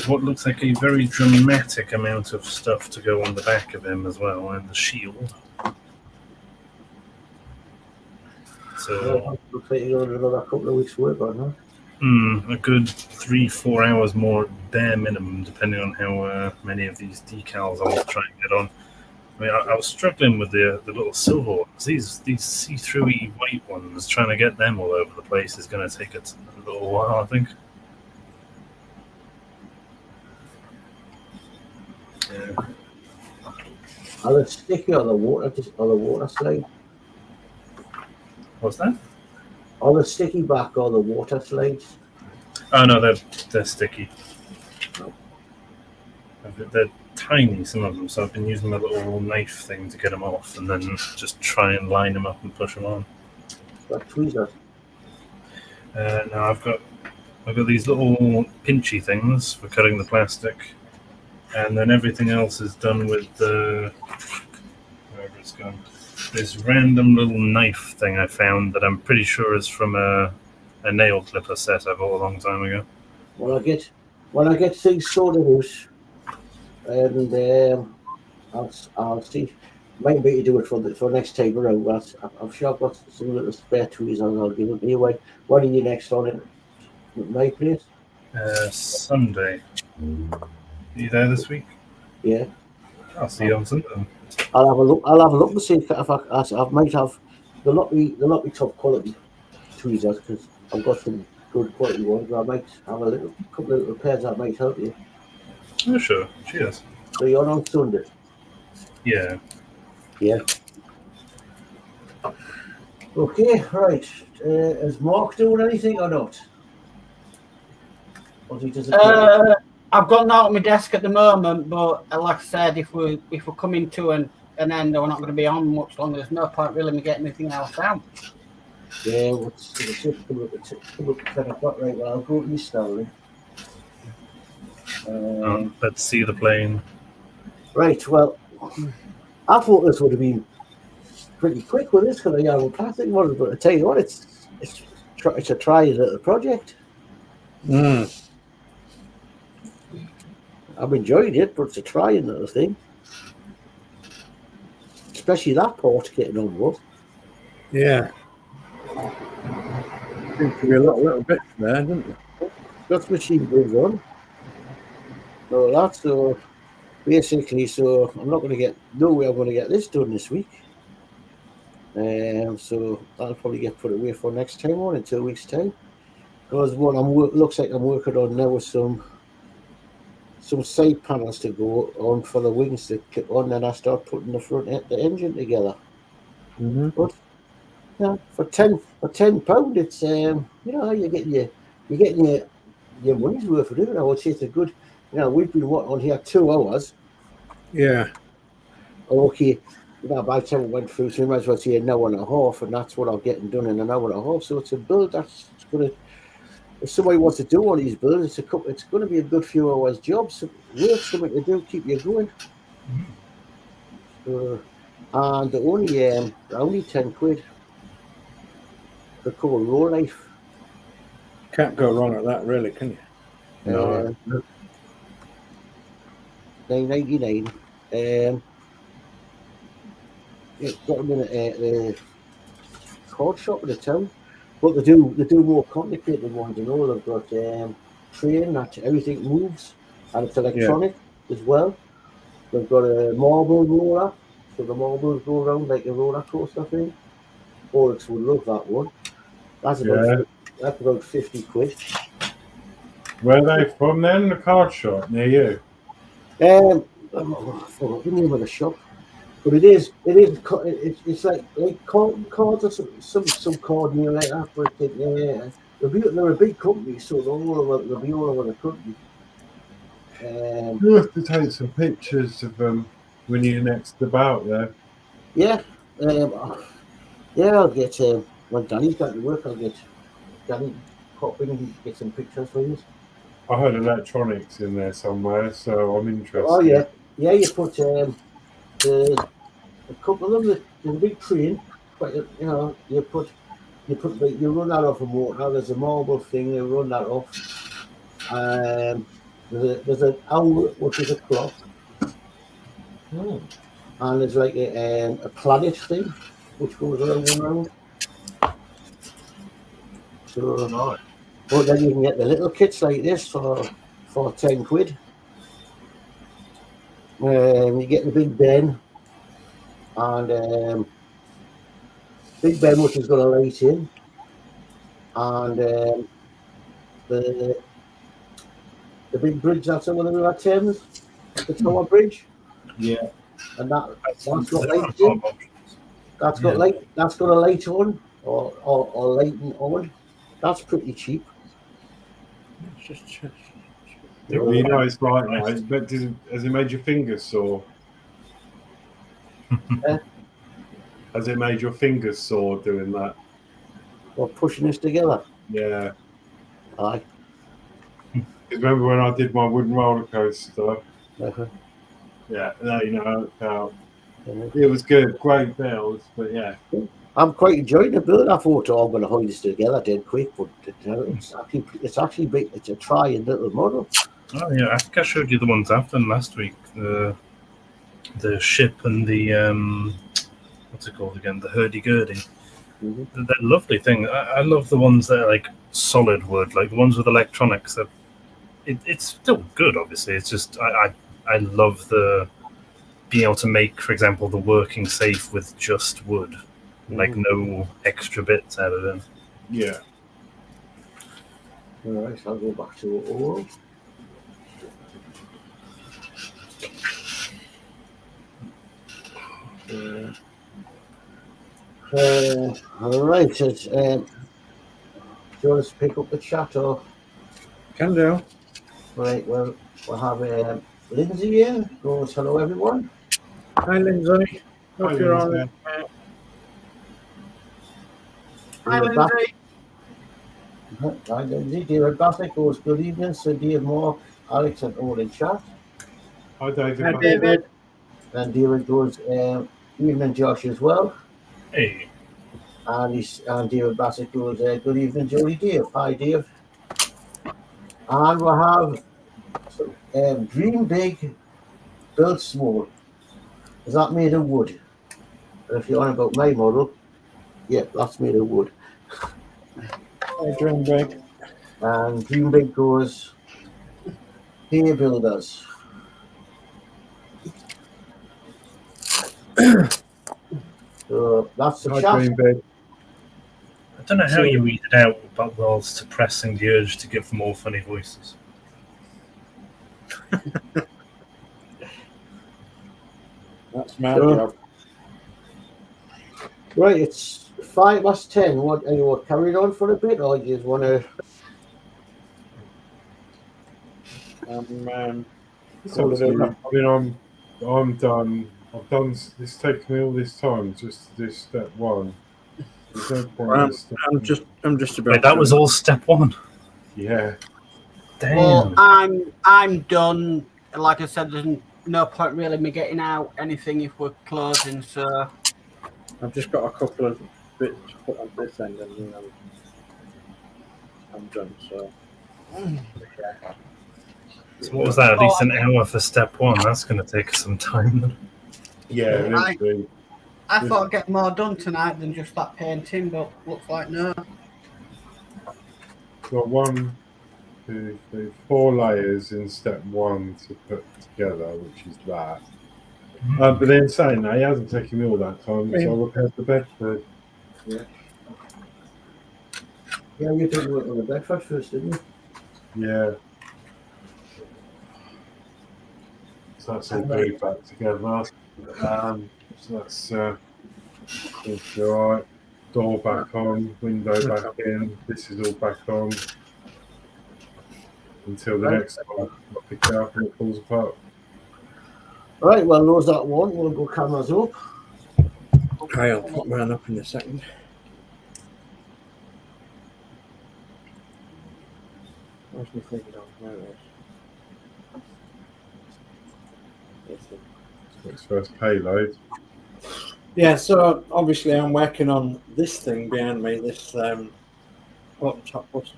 what looks like a very dramatic amount of stuff to go on the back of him as well, and the shield. So looks like you're going another couple of weeks' work on, huh? a good 3-4 hours more bare minimum, depending on how many of these decals I want to try and get on. I mean, I was struggling with the little silver ones. These see-through-y white ones, trying to get them all over the place is going to take a little while, I think. Yeah. Are they sticky or the water slide? What's that? Are the sticky back or the water slides? Oh no, they're sticky. They're tiny, some of them, so I've been using a little knife thing to get them off, and then just try and line them up and push them on. Like tweezers. Now I've got these little pinchy things for cutting the plastic, and then everything else is done with the wherever it's gone. This random little knife thing I found that I'm pretty sure is from a nail clipper set I bought a long time ago. When I get things sorted out, and I'll see. Might be to do it for next time around. But I'm sure I've got some little spare tweezers. I'll give them to you. When are you next on it? At my place? Sunday. Are you there this week? Yeah. I'll see you on Sunday. I'll have a look. I'll have a look to see if I might have the lot of top quality tweezers, because I've got some good quality ones. I might have a couple of little pairs that might help you. Oh sure. Cheers. So you're on Sunday? Yeah. Yeah. Okay, right. Is Mark doing anything or not? Or is he just I've got that on my desk at the moment, but like I said, if we're coming to an end, or we're not going to be on much longer, there's no point really me getting anything else out. Yeah, it's just come up at 10 o'clock, right? Well, I'll go to you, Stanley. Let's see the plane. Right, well, I thought this would have been pretty quick with this, because I have a plastic model, but I tell you what, it's a try little project. I've enjoyed it, but it's a trying little thing. Especially that port getting on with. Yeah. Seems to be a little bit there, doesn't it? That's machine brings on. So that's basically, so I'm not going to get nowhere. I'm going to get this done this week. So that'll probably get put away for next time on in 2 weeks' time. Because what looks like I'm working on now is some side panels to go on for the wings to clip on, then I start putting the engine together. Mm-hmm. But yeah, for £10, it's you're getting your money's worth of it. I would say it's a good. We've been on here 2 hours. Yeah. Okay. By the time we went through, so we might as well say an hour and a half, and that's what I'm getting done in an hour and a half. So it's a build that's going to. If somebody wants to do one of these builds, it's going to be a good few hours job. So work, something to do, keep you going. And the only £10. They're called Raw Life. Can't go wrong at that, really, can you? No. $9.99. Got them in a card shop in the town, but they do more complicated ones. They've got train that everything moves, and it's electronic as well. They've got a marble roller, so the marbles go around like a roller coaster thing. Horlixs would love that one. That's about £50. Where are they from then? The card shop near you? I forgot the name of the shop, but it's like cards or some card near like that. But they're a big company, so they'll be all over the country. You have to take some pictures of them when you're next about there. Yeah, I'll get when Danny's got to work. I'll get Danny pop in and get some pictures for you. I heard electronics in there somewhere, so I'm interested. Oh yeah. You put a couple of them. There's a big train, but you run that off a motor. There's a marble thing. You run that off. There's an owl, which is a clock, and there's like a planet thing, which goes around and around. So Nice. But then you can get the little kits like this for £10. You get the Big Ben, and Big Ben, which has got a light in, and the big bridge that's over the River Thames, the Tower Bridge. Yeah. And that's got lights in. That's got a light on or lighting on. That's pretty cheap. It's right now. But has it made your fingers sore? Has it made your fingers sore doing that? Or pushing this together? Yeah. Aye. Because remember when I did my wooden roller coaster? Uh-huh. Yeah, it was good, great build, but yeah. I'm quite enjoying the build. I thought I'm going to hold this together dead quick, but it's actually big. It's a trying little model. Oh yeah, I think I showed you the ones I've done last week. The ship and the what's it called again? The hurdy-gurdy. Mm-hmm. They're lovely thing. I love the ones that are like solid wood, like the ones with electronics. That it's still good, obviously. It's just I love the being able to make, for example, the working safe with just wood, like no extra bits added in. Yeah. All right, so I'll go back to it all. All right, so do you want us to pick up the chat or? Can do. Right, well, we'll have Lindsey here. Goes, hello everyone. Hi, Lindsey. Hope you're all right. Hi, Lindsey. Hi, Lindsey. David Bassett goes, good evening. So, Dave, Mark, Alex, and all in chat. Hi, David. Hi, David. And David goes, evening, Josh, as well. Hey. And David Bassett goes, good evening, Geordie Dave. Hi, Dave. And we'll have dream big, build small. Is that made of wood? And if you're on about my model, yeah, that's made of wood. Hi, dream big. And dream big goes, hey builders. So that's the Hi, chat. Green Bed. I don't know how you weeded out but while suppressing the urge to give more funny voices. That's my Sure. job. Right, it's 10. What are you carrying on for a bit, or you just want to? So, I mean, I'm done. I've done. It's taken me all this time just to do step one. There's no point in step I'm just about. Wait, that was all step one. Yeah. Damn. Well, I'm done. Like I said, there's no point really me getting out anything if we're closing. So I've just got a couple of bits to put on this end, and then I'm done. So. So what was that? At least an hour for step one. That's going to take some time. Yeah, literally. I thought I'd get more done tonight than just that painting, but looks like no. Got 1, 2, 3, 4 layers in step one to put together, which is that. But then saying that, he hasn't taken me all that time, so I repaired the bed for. Yeah, you did work on the bed first, didn't you? Yeah. So that's all glued back together. So that's all right. Door back on, window back in. This is all back on until the next one. I pick it up and it falls apart. Right, well, those that one, we'll go cameras up. I'll put mine up in a second. Where's my thing on? There it is. Its first payload. Yeah, so obviously I'm working on this thing behind me, this bottom top bus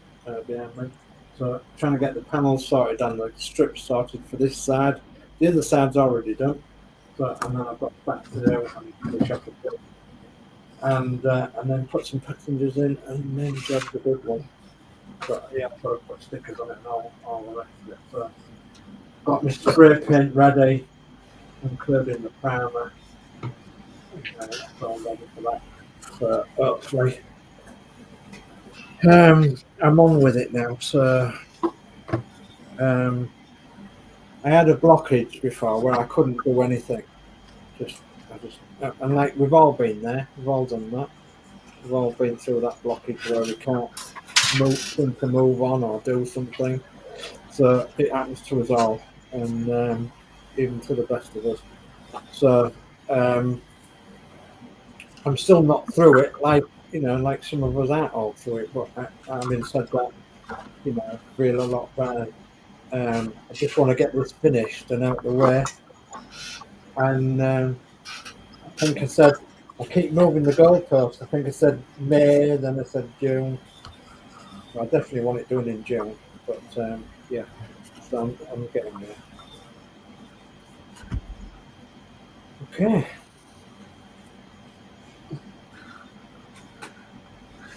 behind me. So trying to get the panels sorted and the strips sorted for this side. The other side's already done. So, and then I've got back to there which I could do. And then put some passengers in and then job the big one. But yeah, I've got to put stickers on it and all the rest of it. So got my spray paint ready, including the primer. It's all ready for that. So hopefully I'm on with it now. So I had a blockage before where I couldn't do anything. And like we've all been there, we've all done that. We've all been through that blockage where we can't move on or do something. So it happens to us all, and even to the best of us. So I'm still not through it, like some of us aren't all through it. But having said that, I feel a lot better. I just want to get this finished and out of the way. And I think I said, I keep moving the goalpost. I think I said May, then I said June. Well, I definitely want it done in June, but yeah, so I'm getting there. Okay.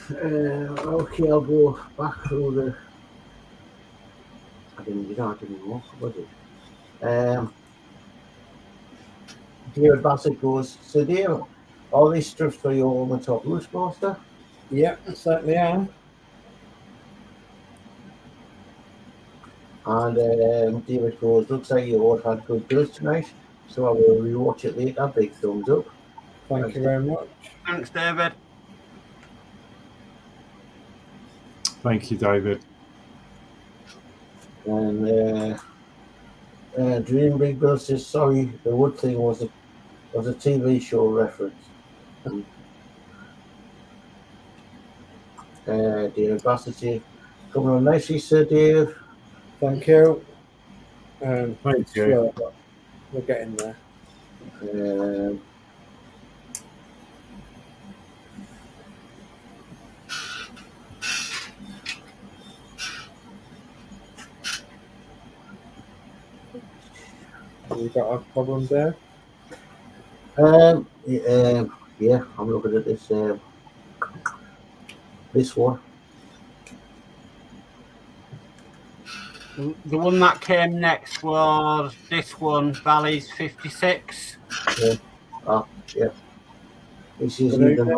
Okay, I'll go back through the. I didn't walk, was it? David Bassett goes, so Dave, all these strips for your home and top loose master? Yep, certainly am. And David goes, looks like you all had good builds tonight, so I will rewatch it later. Big thumbs up. Thank you very much. Thanks, David. Thank you, David. And Dream Big Bill says, sorry, the wood thing was a TV show reference. David Bassett says, coming on nicely, Sir Dave. Thank you. Thank you. We're getting there. Have you got a problem there? Yeah, I'm looking at this. This one. The one that came next was this one, Valleys 56. Yeah. Yeah. This is even.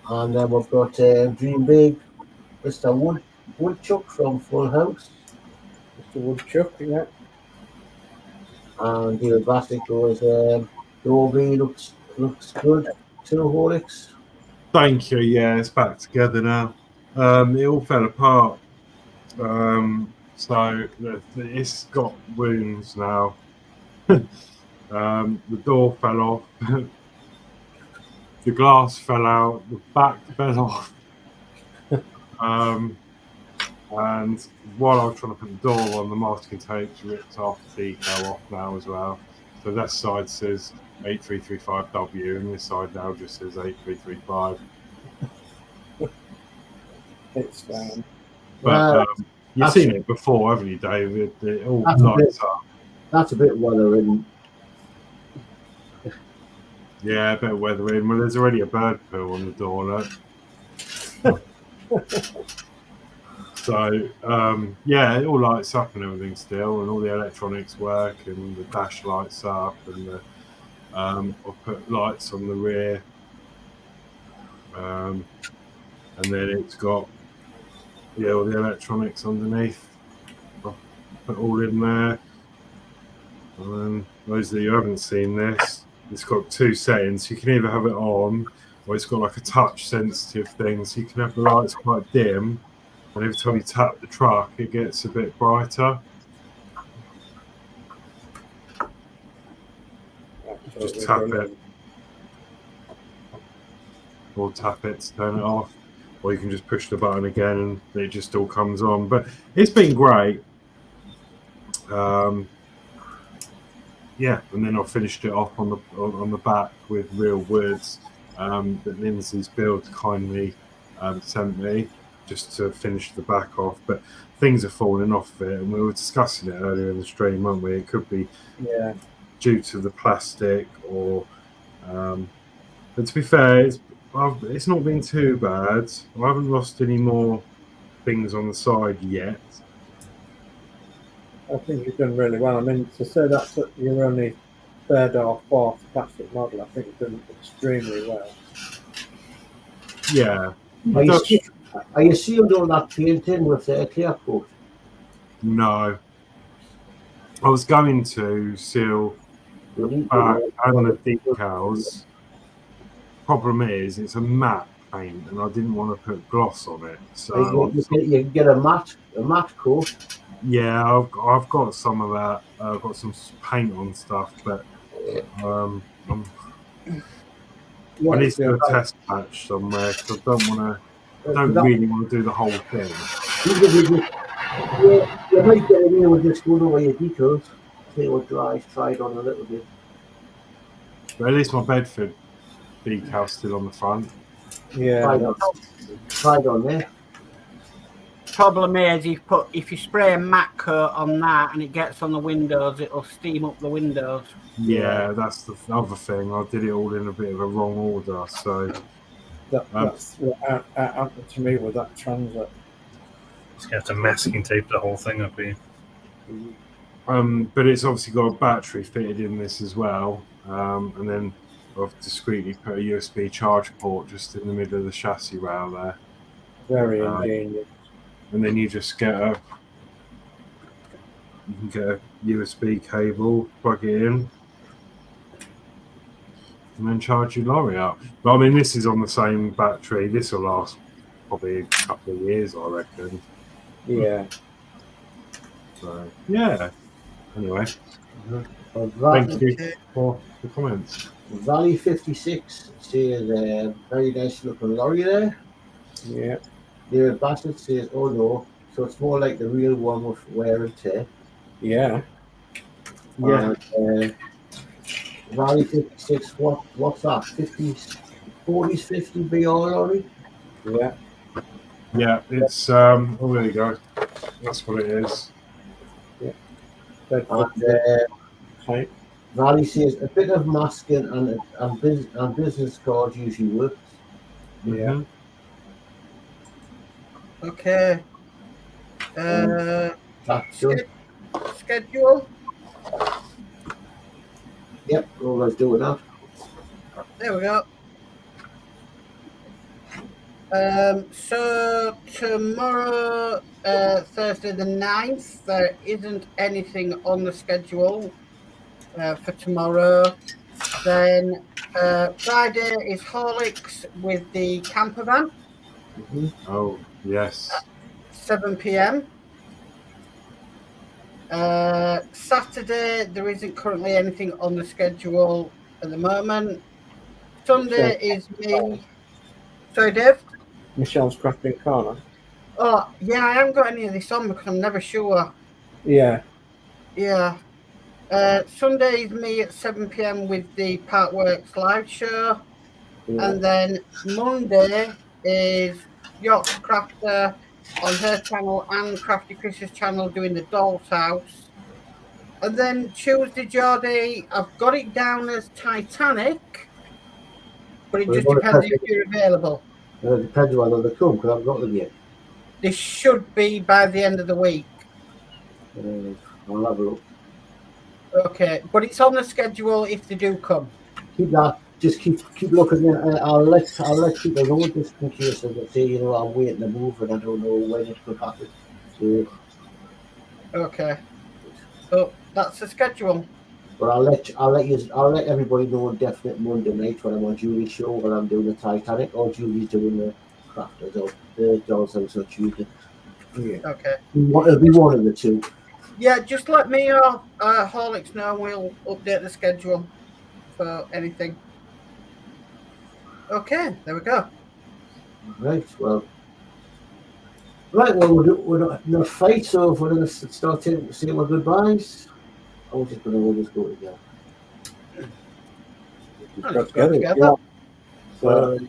And then we've got Dream Big, Mr. Woodchuck from Full House. Mr. Woodchuck, yeah. And David Bassett goes, the OB looks good to Horlixs. Thank you. Yeah, it's back together now. It all fell apart. So it's got wounds now. The door fell off. The glass fell out. The back fell off. And while I was trying to put the door on, the masking tape's ripped off, the decal off now as well. So that side says 8335W, and this side now just says 8335. It's fine. But you've seen it before, haven't you, David? It all lights up. That's a bit weather-ridden. Yeah, a bit of weather in. Well, there's already a bird poo on the door, look. So, yeah, it all lights up and everything still, and all the electronics work, and the dash lights up, and I've put lights on the rear. And then it's got, yeah, all the electronics underneath. I've put all in there. And those of you who haven't seen this, it's got two settings. You can either have it on, or it's got like a touch sensitive thing, so you can have the lights quite dim, and every time you tap the truck it gets a bit brighter. Just tap it, or tap it to turn it off, or you can just push the button again and it just all comes on. But it's been great. Yeah, and then I finished it off on the back with real woods that Lindsey's Builds kindly sent me just to finish the back off. But things are falling off of it, and we were discussing it earlier in the stream, weren't we? It could be due to the plastic, or but to be fair, it's not been too bad. I haven't lost any more things on the side yet. I think you've done really well. I mean, to say that's your only third or fourth plastic model, I think you've done extremely well. Yeah. Are you sealed all that painting with the clear coat? No. I was going to seal the back and the decals. Problem is, it's a matte paint, and I didn't want to put gloss on it. So you can get a matte coat. Yeah, I've got some of that. I've got some paint on stuff, but I need to do a test patch somewhere, because I don't really want to do the whole thing. You might get in here with just going over your decals, see what dries, try it on a little bit. But at least my Bedford decal's still on the front. Yeah. Try it on there. Problem is, if you spray a matte coat on that and it gets on the windows, it'll steam up the windows. Yeah, that's the other thing. I did it all in a bit of a wrong order, so that's what happened to me with that transit. Just have to masking tape the whole thing up here. But it's obviously got a battery fitted in this as well, and then I've discreetly put a USB charge port just in the middle of the chassis rail there. Very ingenious. And then you just get a USB cable, plug it in, and then charge your lorry up. But I mean, this is on the same battery. This will last probably a couple of years, I reckon. Yeah. So yeah. Anyway, thank you for the comments. Valley 56 says very nice looking lorry there. Yeah. David Bassett says, oh no, so it's more like the real one with wear and tear. Yeah. Yeah. And, Valley 56, what's that? 50s, 40s, 50 BR lorry? Yeah. Yeah, it's oh, there you go. That's what it is. Yeah. And Valley says a bit of masking and business cards usually works. Yeah. Okay. That's good. Schedule. Yep, always doing that. There we go. So tomorrow, Thursday the 9th, there isn't anything on the schedule for tomorrow. Then Friday is Horlixs with the camper van. Oh, yes. 7 p.m. Saturday, there isn't currently anything on the schedule at the moment. Sunday is me. Sorry, Dave? Michelle's Crafting Corner. Oh, yeah, I haven't got any of this on because I'm never sure. Yeah. Yeah. Sunday is me at 7 p.m. with the Partworks live show. Yeah. And then Monday is Yorkshire Crafter on her channel and Crafty Chris's channel doing the Doll's House. And then Tuesday, Geordie, I've got it down as Titanic, but it Well, just what depends about if you're available. It depends on whether they come, because I've got them yet. This should be by the end of the week. I'll have a look. Okay, but it's on the schedule if they do come. Keep that. Just keep looking. I'll let people know just in case they say, you know, I'm waiting to move and I don't know when it could happen. So, Okay. So that's the schedule. but I'll let everybody know on definite Monday night when I'm on Julie's show, when I'm doing the Titanic, or Julie's doing the Crafters or the Doll's House on Tuesday. Yeah. Okay. It'll be one of the two. Yeah, just let me or Horlicks know and we'll update the schedule for anything. Okay, there we go. Right. Well, we're not in a fight, so if we're going to start saying our goodbyes, I'm just going to always go together. Let's go together. So,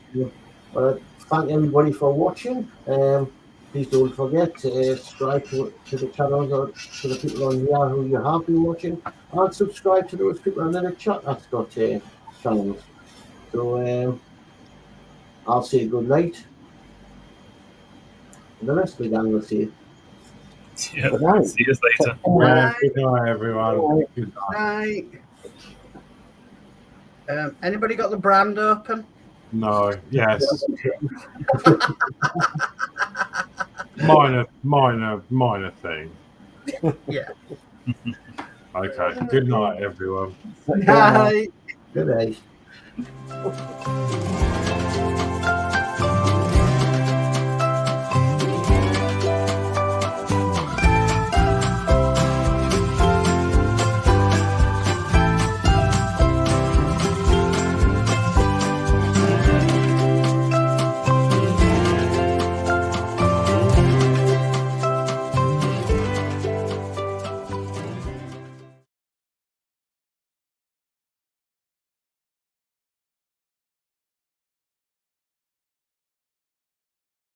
thank everybody for watching. Please don't forget to subscribe to the channels or to the people on here who you have been watching, and subscribe to those people on the chat that's got channels. So I'll say good night, and the rest of the gang will say Yeah, good night. see you later. Yeah, good night, everyone. Good night. Night. Anybody got the brand open? No, yes. minor thing. Yeah. Okay. Good night, everyone. Night. Good night.